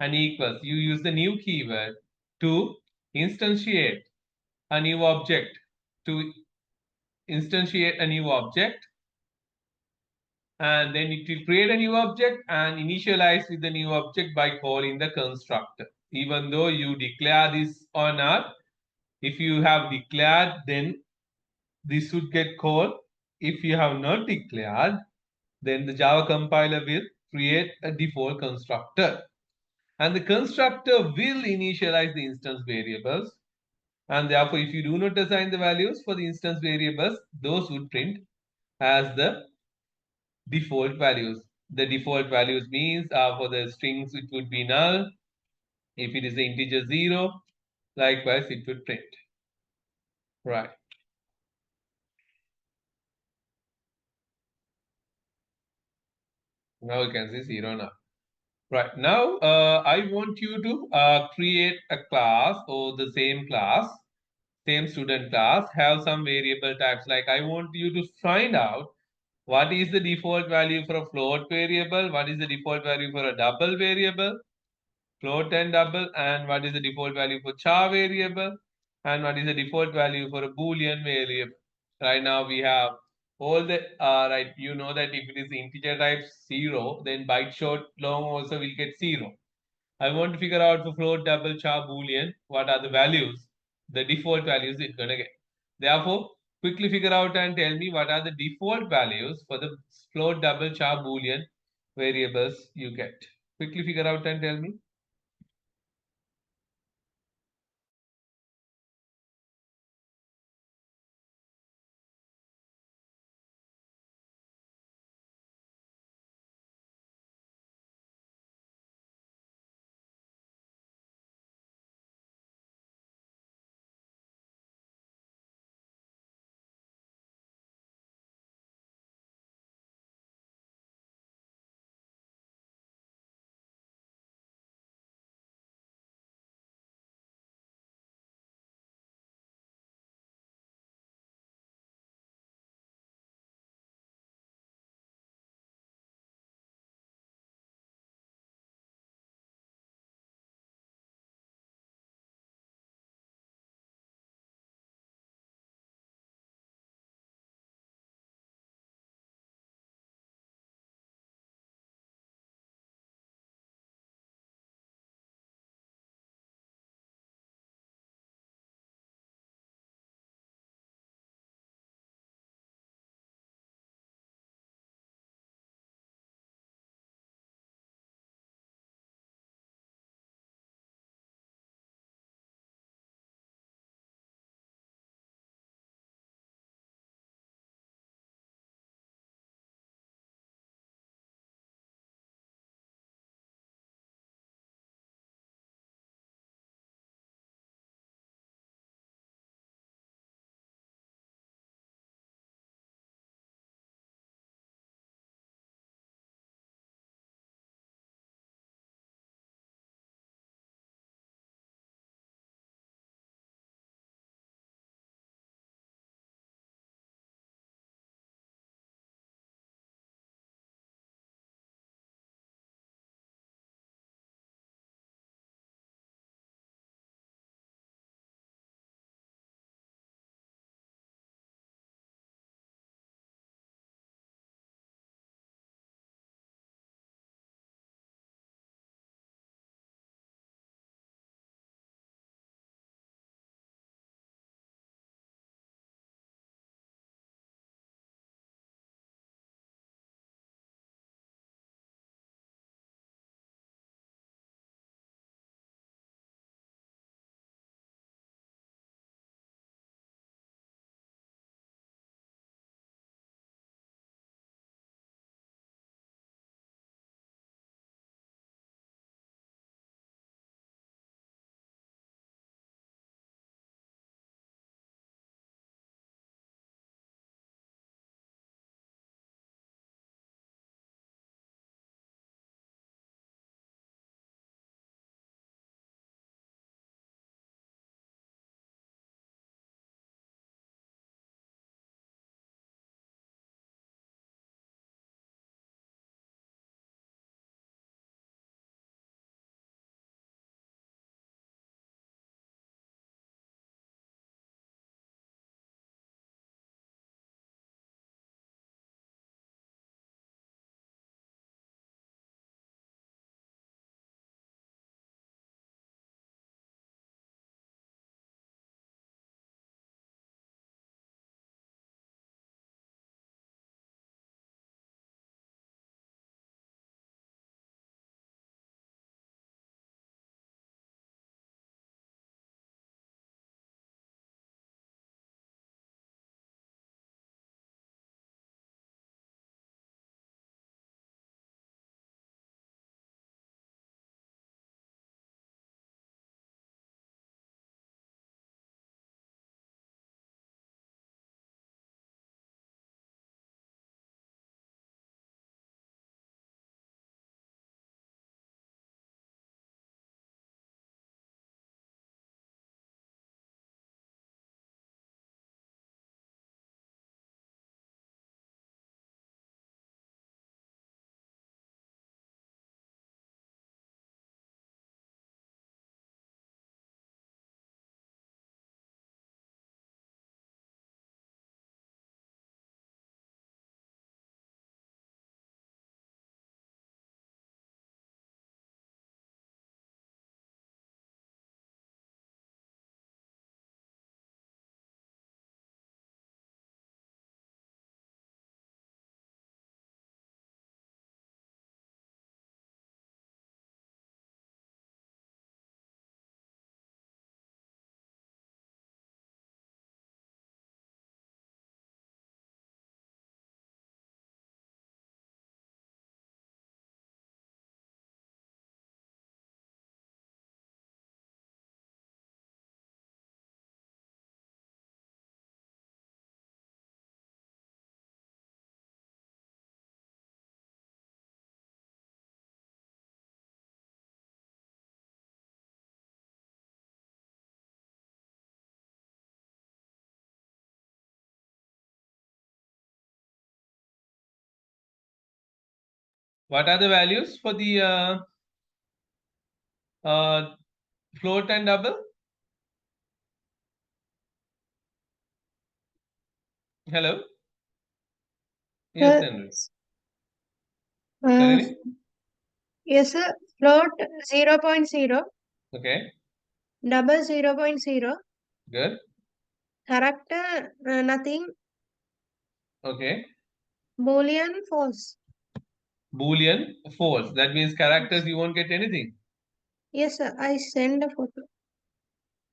and equals. You use the new keyword to instantiate a new object, to instantiate a new object, and then it will create a new object and initialize with the new object by calling the constructor. Even though you declare this or not, if you have declared, then this would get called. If you have not declared, then the Java compiler will create a default constructor, and the constructor will initialize the instance variables. And therefore, if you do not assign the values for the instance variables, those would print as the default values. The default values means for the strings it would be null. If it is the integer 0, likewise it would print. Right. Now you can see 0 now. Right. Now I want you to create a class or the same class, same student class, have some variable types. Like I want you to find out what is the default value for a float variable, what is the default value for a double variable, float and double, and what is the default value for char variable, and what is the default value for a boolean variable. Right now we have all the right, you know that if it is integer type 0, then byte short long also will get 0. I want to figure out for float, double, char, boolean, what are the values, the default values it's gonna get. Therefore, quickly figure out and tell me what are the default values for the float, double, char, boolean variables you get. Quickly figure out and tell me. What are the values for the float and double? Hello? Yes, Henry. Shalini? Yes, sir. Float 0.0, Okay, double 0.0, good. character nothing, Okay. Boolean false. Boolean false. That means characters you won't get anything. Yes, sir. I send a photo.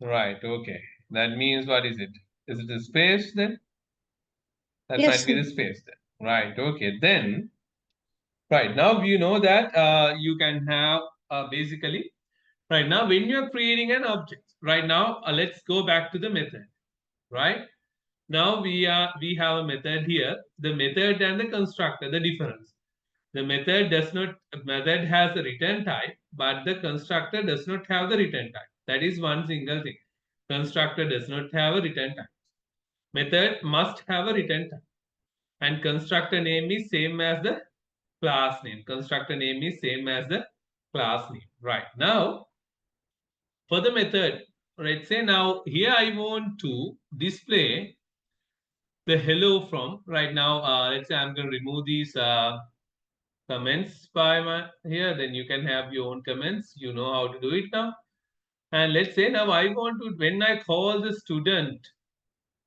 Right, okay. That means what is it? Is it a space then? That Yes, might be sir. the space then. Right, okay. Then, right, now you know that you can have basically, right now when you're creating an object, right now let's go back to the method, right? Now we have a method here, the method and the constructor, the difference. The method has a return type, but the constructor does not have the return type. That is one single thing. Constructor does not have a return type. Method must have a return type. And constructor name is same as the class name. Constructor name is same as the class name. Right. Now, for the method, let's say now here I want to display the hello from right now. Let's say I'm going to remove these comments by my here. Then you can have your own comments. You know how to do it now. And let's say now I want to, when I call the student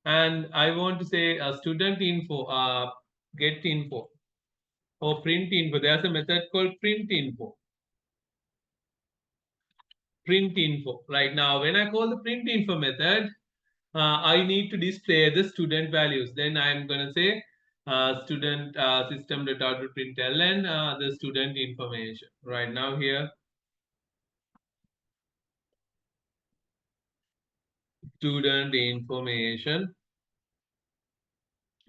and I want to say student info, get info or print info. There's a method called print info. Print info. Right now, when I call the print info method, I need to display the student values. Then I'm going to say student system.out.println the student information. Right now here, student information.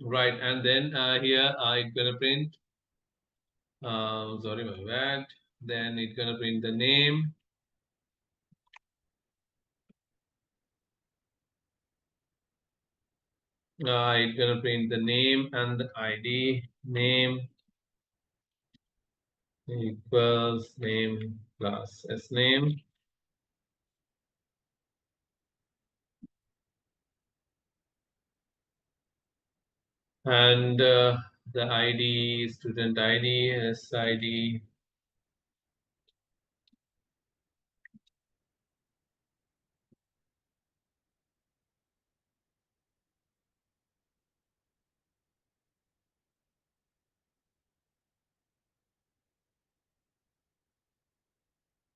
Right, and then here it's going to print. Sorry, my bad. Then it's going to print the name. It's going to print the name and the ID. Name equals name plus s name. And the ID, student ID, SID.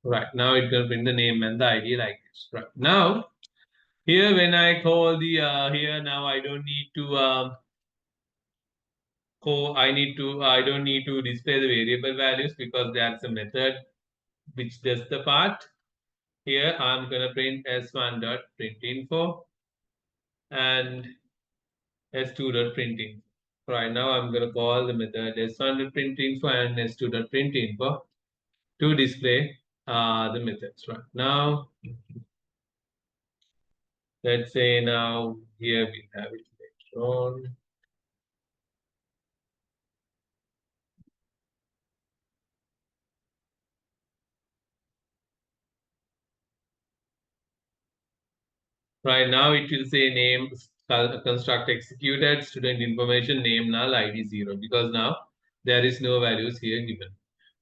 Right, now it's going to print the name and the ID like this. Right, now here when I call the, here now I don't need to, I don't need to display the variable values because there's a method which does the part. Here I'm going to print s1.printinfo and s2.printinfo. Right now I'm going to call the method s1.printinfo and s2.printinfo to display the methods. Right now, let's say now here we have it later on. Right now it will say name construct executed, student information, name null, ID 0, because now there is no values here given.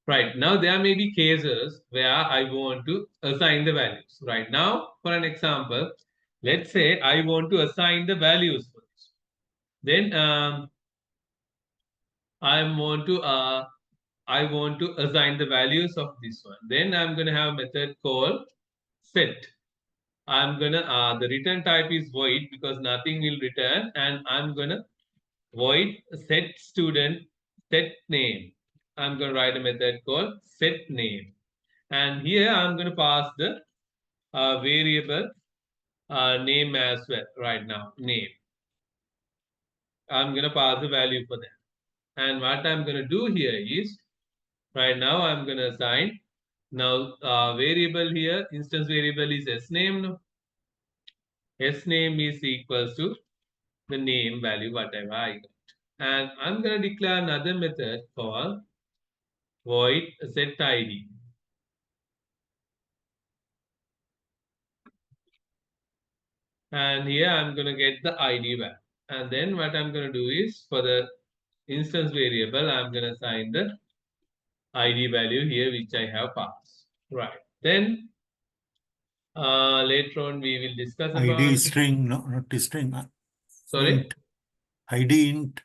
Right now there may be cases where I want to assign the values. Right now, for an example, let's say I want to assign the values for this. Then I want to assign the values of this one. Then I'm going to have a method called set. I'm gonna the return type is void because nothing will return, and I'm gonna void set student set name. I'm gonna write a method called set name, and here I'm gonna pass the variable name as well. Right now, name. I'm gonna pass the value for that, and what I'm gonna do here is right now I'm gonna assign now variable here instance variable is s name. No? S name is equals to the name value whatever I got. And I'm going to declare another method called void set id. And here I'm going to get the id back. And then what I'm going to do is for the instance variable, I'm going to assign the id value here, which I have passed. Right. Then later on we will discuss about ID string, no, not string. Sorry? Int. ID int.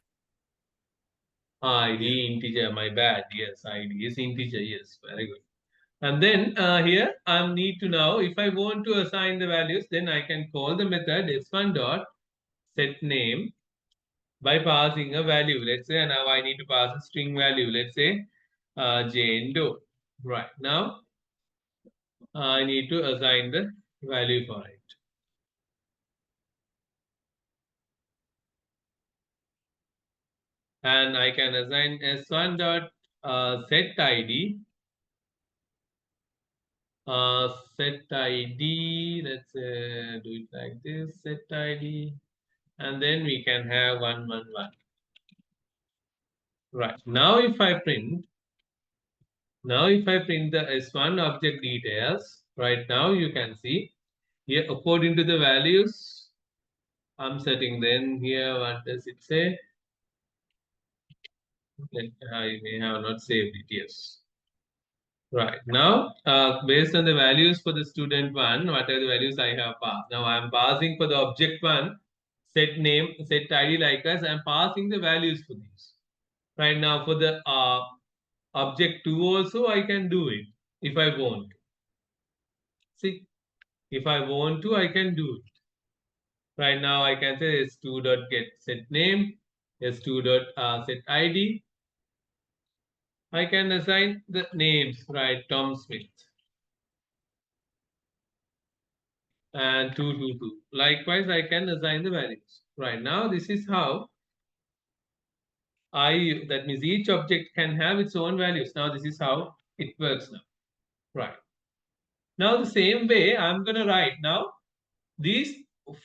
ID integer, my bad. Yes, ID is integer. Yes, very good. And then here I need to now, if I want to assign the values, then I can call the method s1 dot set name by passing a value. Let's say now I need to pass a string value. Let's say jendo. Right now I need to assign the value for it. And I can assign s1 dot set id. Set id. Let's do it like this. Set id. And then we can have 111. Right. Now if I print the S1 object details, right now you can see here according to the values I'm setting. Then here what does it say? I may have not saved it. Yes. Right. Now based on the values for the student one, what are the values I have passed? Now I'm passing for the object one, set name, set ID like us. I'm passing the values for these. Right now for the object 2 also I can do it if I want. See, if I want to, I can do it. Right now I can say s2 dot get set name, s2 dot set id. I can assign the names, right? Tom Smith and 222. Likewise, I can assign the values. Right now, this is how that means each object can have its own values. Now, this is how it works now. Right. Now, the same way I'm going to write now. These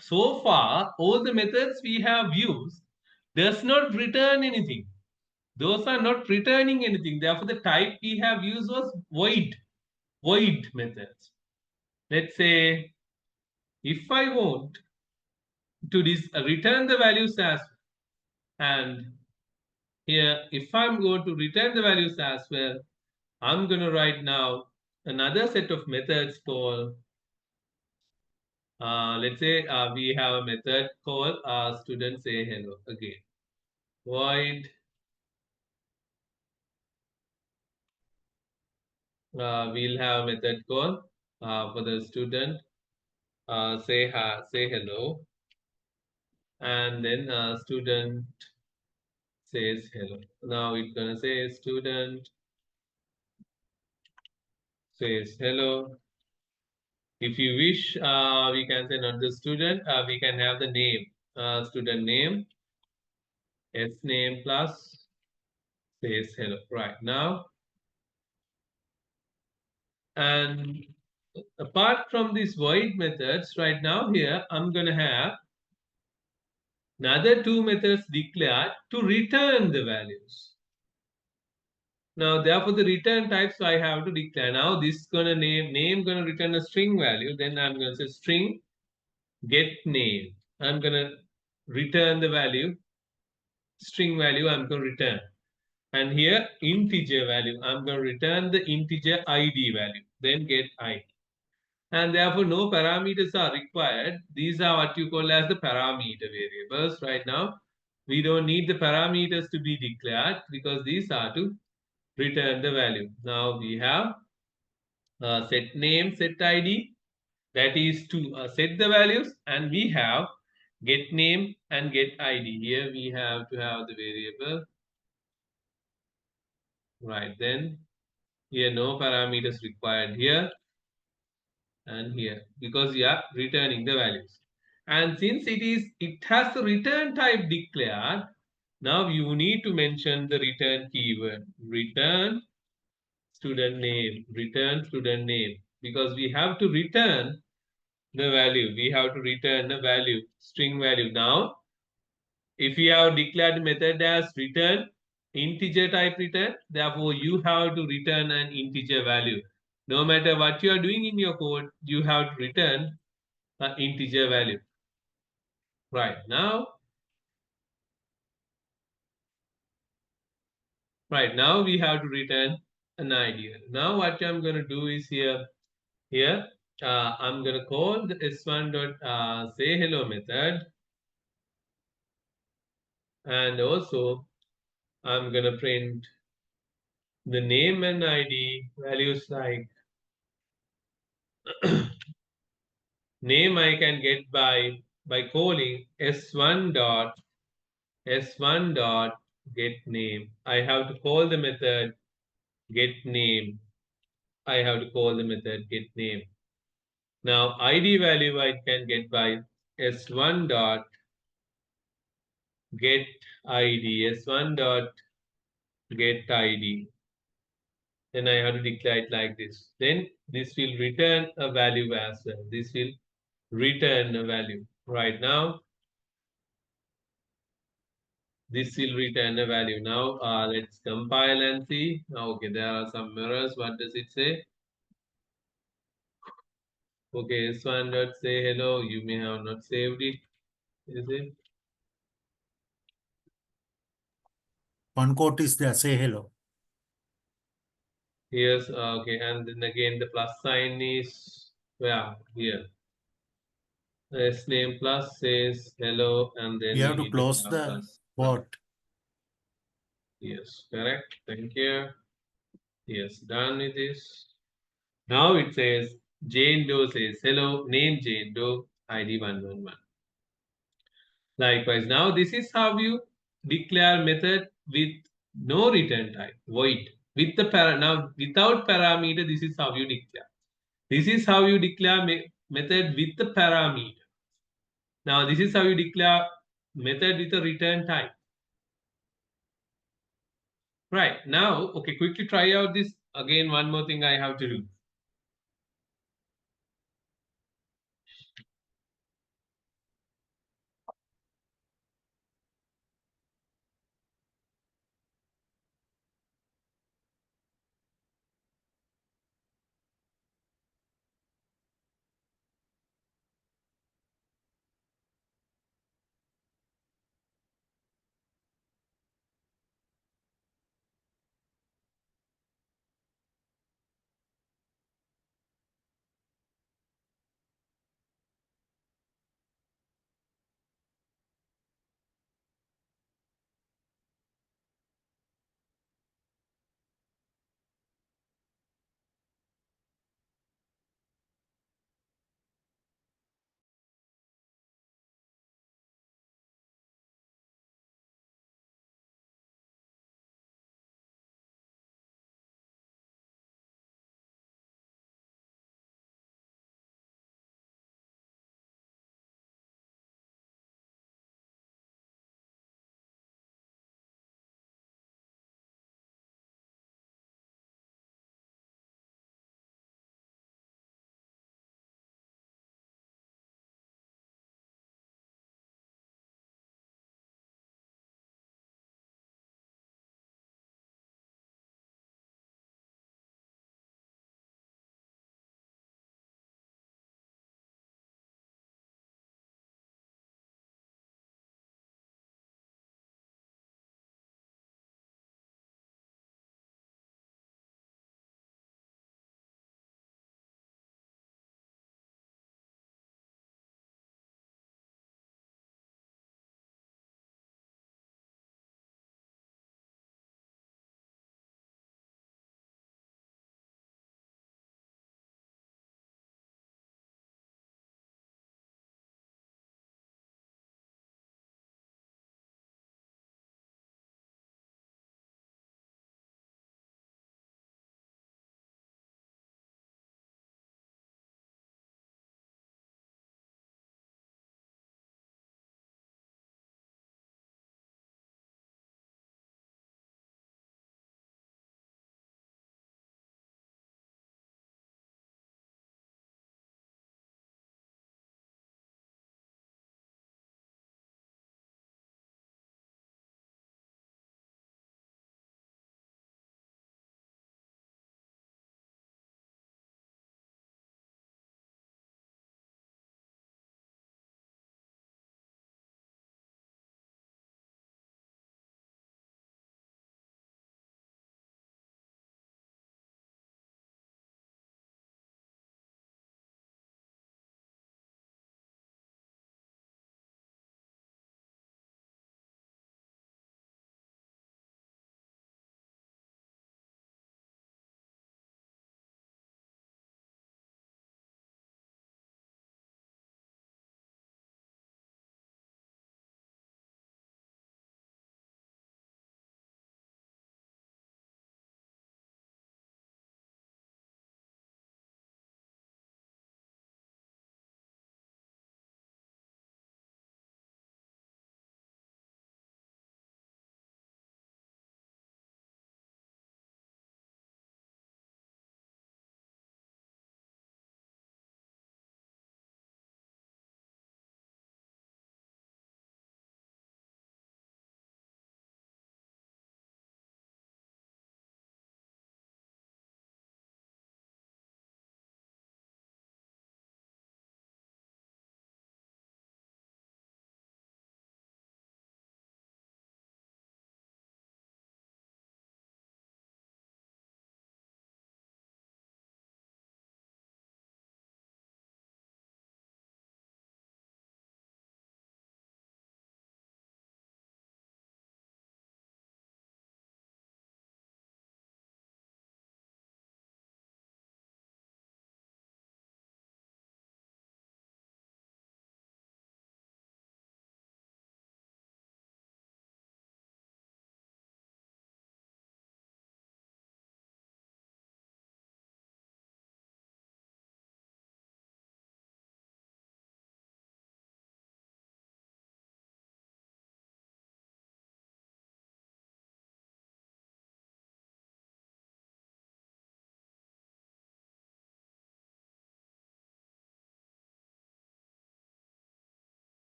so far all the methods we have used does not return anything. Those are not returning anything. Therefore, the type we have used was void methods. Let's say if I want to return the values as well, and here if I'm going to return the values as well, I'm going to write now another set of methods called let's say we have a method called student say hello again. Void we'll have a method called for the student say hello, and then student says hello. Now it's gonna say student says hello. If you wish, we can say not the student. We can have the name, student name, s name plus says hello. Right now, and apart from these void methods, right now here I'm gonna have another two methods declared to return the values. Now, therefore, the return types I have to declare. Now, this is gonna name gonna return a string value. Then I'm gonna say string get name. I'm gonna return the value, string value. I'm gonna return, and here integer value. I'm gonna return the integer ID value. Then get ID, and therefore no parameters are required. These are what you call as the parameter variables. Right now, we don't need the parameters to be declared because these are to return the value. Now we have set name, set ID, that is to set the values, and we have get name and get ID. Here we have to have the variable. Right, then here no parameters required here and here because we are returning the values. And since it has the return type declared, now you need to mention the return keyword. Return student name, because we have to return the value. We have to return the value, string value. Now, if we have declared method as return, integer type return. Therefore, you have to return an integer value. No matter what you are doing in your code, you have to return an integer value. Right now, we have to return an ID. Now, what I'm going to do is here, I'm going to call the s1 dot say hello method, and also I'm going to print the name and ID values like name I can get by calling s1 dot get name. I have to call the method get name. I have to call the method get name. Now ID value I can get by s1 dot get ID, s1 dot get ID. Then I have to declare it like this. Then this will return a value as well. This will return a value. Right now, this will return a value. Now, let's compile and see. Okay, there are some errors. What does it say? Okay, s1 dot say hello. You may have not saved it. Is it? One quote is there, say hello. Yes, okay, and then again the plus sign is here. S name plus says hello, and then You we have to need to close have the plus. quote. Yes, correct. Thank you. Yes, done with this. Now it says Jane Doe says hello, name Jane Doe, ID 111. Likewise, now this is how you declare method with no return type, void. With the now without parameter, this is how you declare. This is how you declare method with the parameter. Now this is how you declare method with a return type. Right now, okay, quickly try out this again. One more thing I have to do.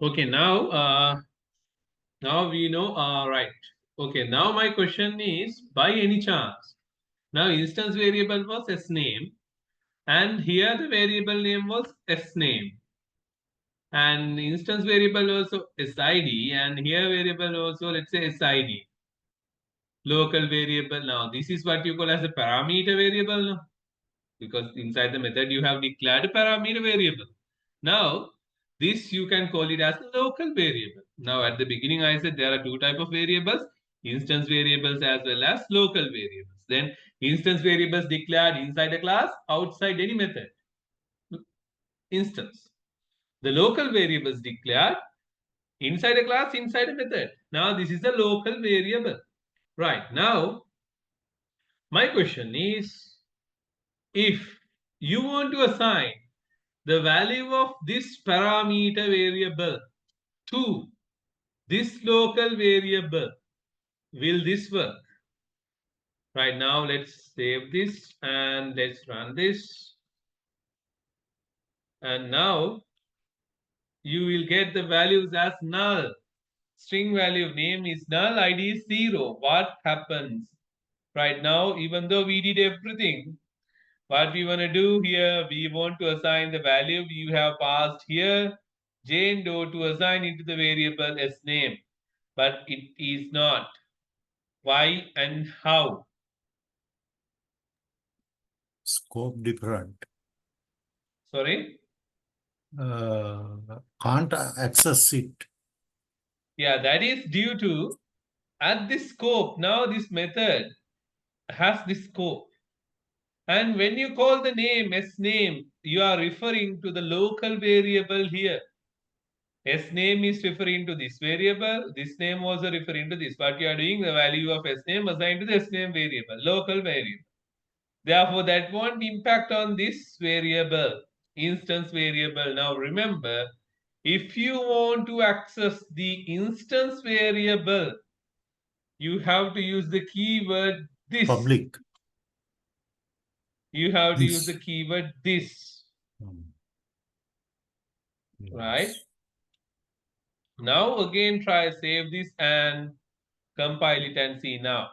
Okay, now we know, right. Okay, now my question is, by any chance, now instance variable was s name, and here the variable name was s name, and instance variable also sid, and here variable also, let's say, sid, local variable. Now this is what you call as a parameter variable now, because inside the method you have declared a parameter variable. Now this you can call it as a local variable. Now at the beginning I said there are two type of variables, instance variables as well as local variables. Then instance variables declared inside a class, outside any method instance. The local variables declared inside a class, inside a method. Now this is a local variable. Right, now my question is, if you want to assign the value of this parameter variable to this local variable, will this work? Right, now let's save this and let's run this, and now you will get the values as null. String value name is null, id is 0. What happens? Right, now even though we did everything, what we want to do here, we want to assign the value you have passed here, Jane Doe, to assign into the variable s name, but it is not. Why and how? Scope different. Sorry? Can't access it. Yeah, that is due to at this scope. Now this method has this scope. And when you call the name s name, you are referring to the local variable here. S name is referring to this variable. This name also referring to this. What you are doing, the value of S name assigned to the S name variable, local variable. Therefore, that won't impact on this variable, instance variable. Now remember, if you want to access the instance variable, you have to use the keyword this. Public. You have to use This. the keyword this. Right? Yes. Now again try save this and compile it and see now.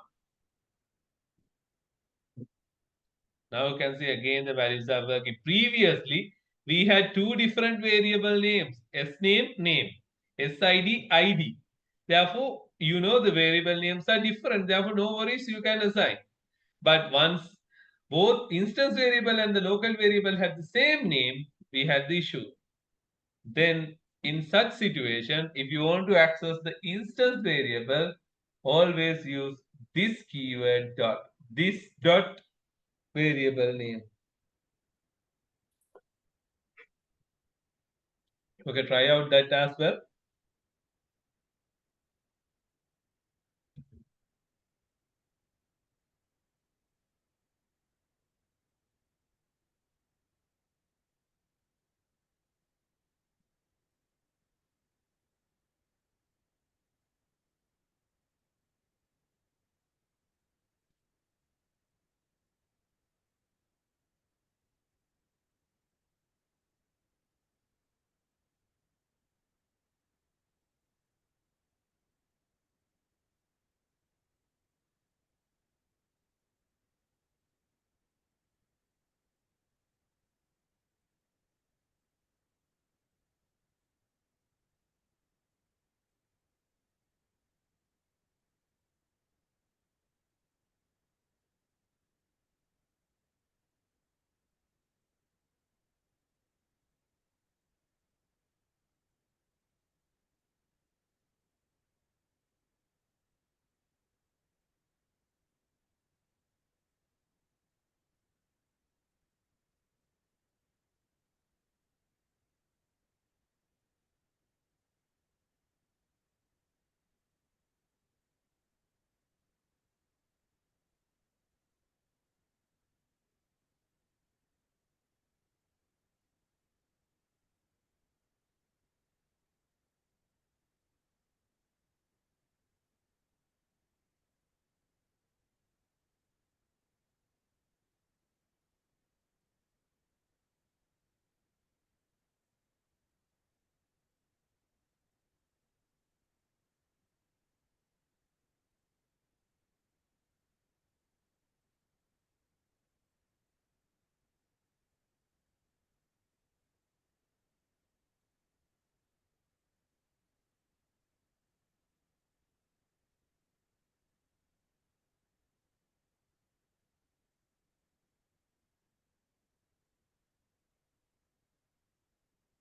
Now you can see again the values are working. Previously, we had two different variable names, S name, name, SID, ID. Therefore, you know the variable names are different. Therefore, no worries, you can assign. But once both instance variable and the local variable had the same name, we had the issue. Then in such situation, if you want to access the instance variable, always use this keyword dot, this dot variable name. Okay, try out that as well.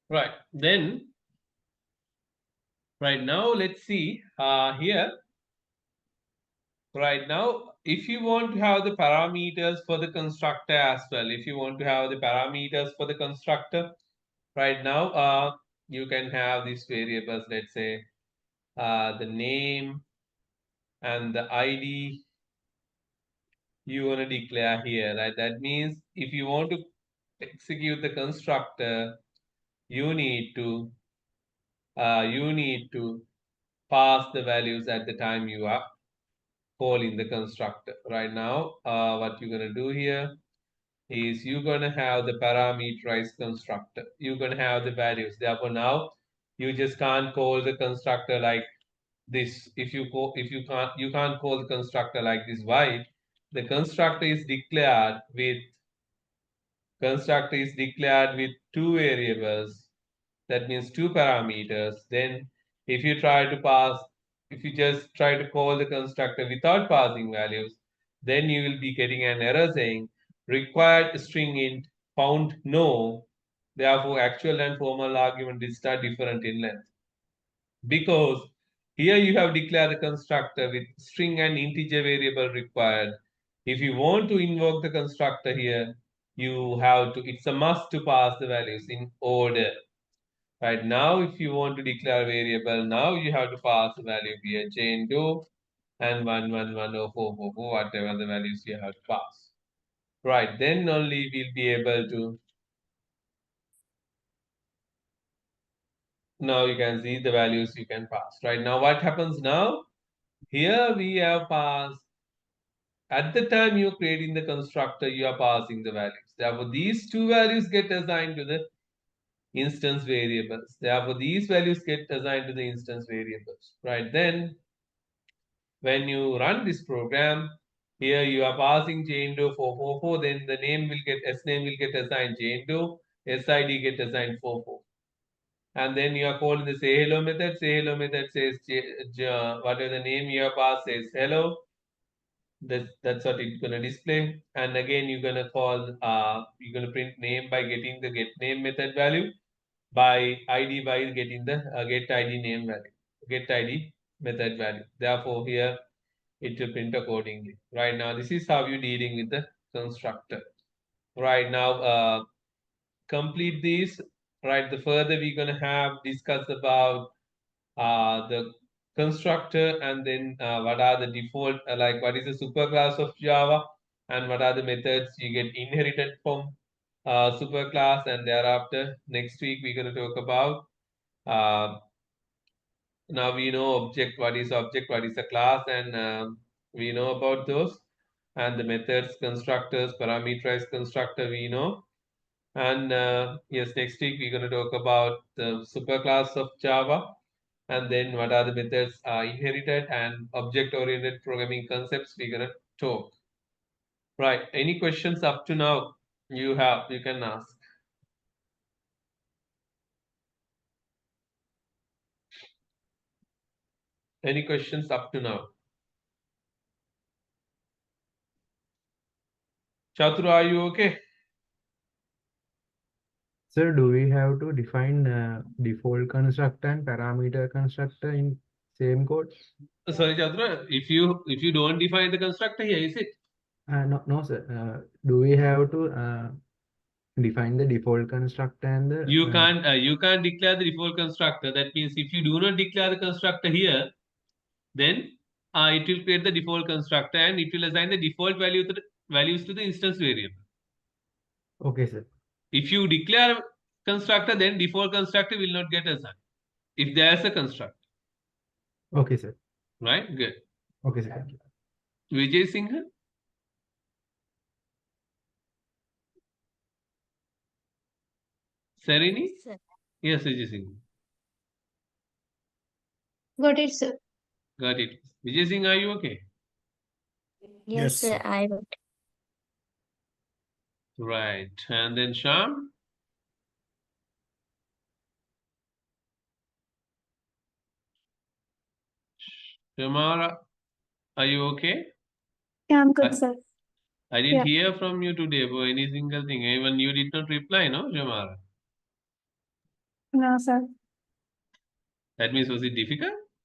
Right. Then, right now, let's see here. Right now, if you want to have the parameters for the constructor as well, if you want to have the parameters for the constructor, right now, you can have these variables, let's say, the name and the ID you want to declare here, right? That means if you want to execute the constructor, you need to pass the values at the time you are calling the constructor. Right now, what you're going to do here is you're going to have the parameterized constructor. You're going to have the values. Therefore, now you just can't call the constructor like this. If you can't call the constructor like this. Why? The constructor is declared with two variables. That means two parameters. Then if you just try to call the constructor without passing values, then you will be getting an error saying required string int found no. Therefore, actual and formal argument is different in length. Because here you have declared the constructor with string and integer variable required. If you want to invoke the constructor here, it's a must to pass the values in order. Right now, if you want to declare a variable, now you have to pass the value here, Jane2 and 111044, whatever the values you have to pass. Right, then only we'll be able to. Now you can see the values you can pass. Right now, what happens now? Here we have passed. At the time you're creating the constructor, you are passing the values. Therefore, these two values get assigned to the instance variables. Therefore, these values get assigned to the instance variables. Right, then when you run this program, here you are passing Jane2 444, then the name will get, sname will get assigned Jane2, SID get assigned 44. And then you are calling the say hello method. Say hello method says whatever the name you have passed says hello. That's what it's gonna display. And again, you're gonna you're gonna print name by getting the get name method value, by ID by getting the get ID name value, get ID method value. Therefore, here it will print accordingly. Right now, this is how you're dealing with the constructor. Right now, complete this. Right, the further we're gonna have discuss about the constructor, and then what are the default, like what is the superclass of Java, and what are the methods you get inherited from superclass. And thereafter, next week we're going to talk about now we know object, what is a class, and we know about those, and the methods, constructors, parameterized constructor we know. And yes, next week we're going to talk about the superclass of Java, and then what are the methods inherited, and object-oriented programming concepts we're going to talk. Right, any questions up to now you can ask. Any questions up to now? Chatur, are you okay? Sir, do we have to define default constructor and parameter constructor in same code? Sorry, Chatur, if you don't define the constructor here, is it? No, sir. Do we have to define the default constructor and the You can't declare the default constructor. That means if you do not declare the constructor here, then it will create the default constructor and it will assign the default values to the instance variable. Okay, sir. If you declare constructor, then default constructor will not get assigned if there is a constructor. Okay, sir. Right? Good. Okay, sir. Thank you. Vijay Singh? Sarini? Sir. Yes, Vijay Singh. Got it, sir. Got it. Vijay Singh, are you okay? Yes, sir. sir. I got. Right. And then Sham? Shamara, are you okay? Yeah, I'm good, I- sir. I didn't Yeah. hear from you today for any single thing. Even you did not reply, no, Shamara? No, sir. That means, was it difficult?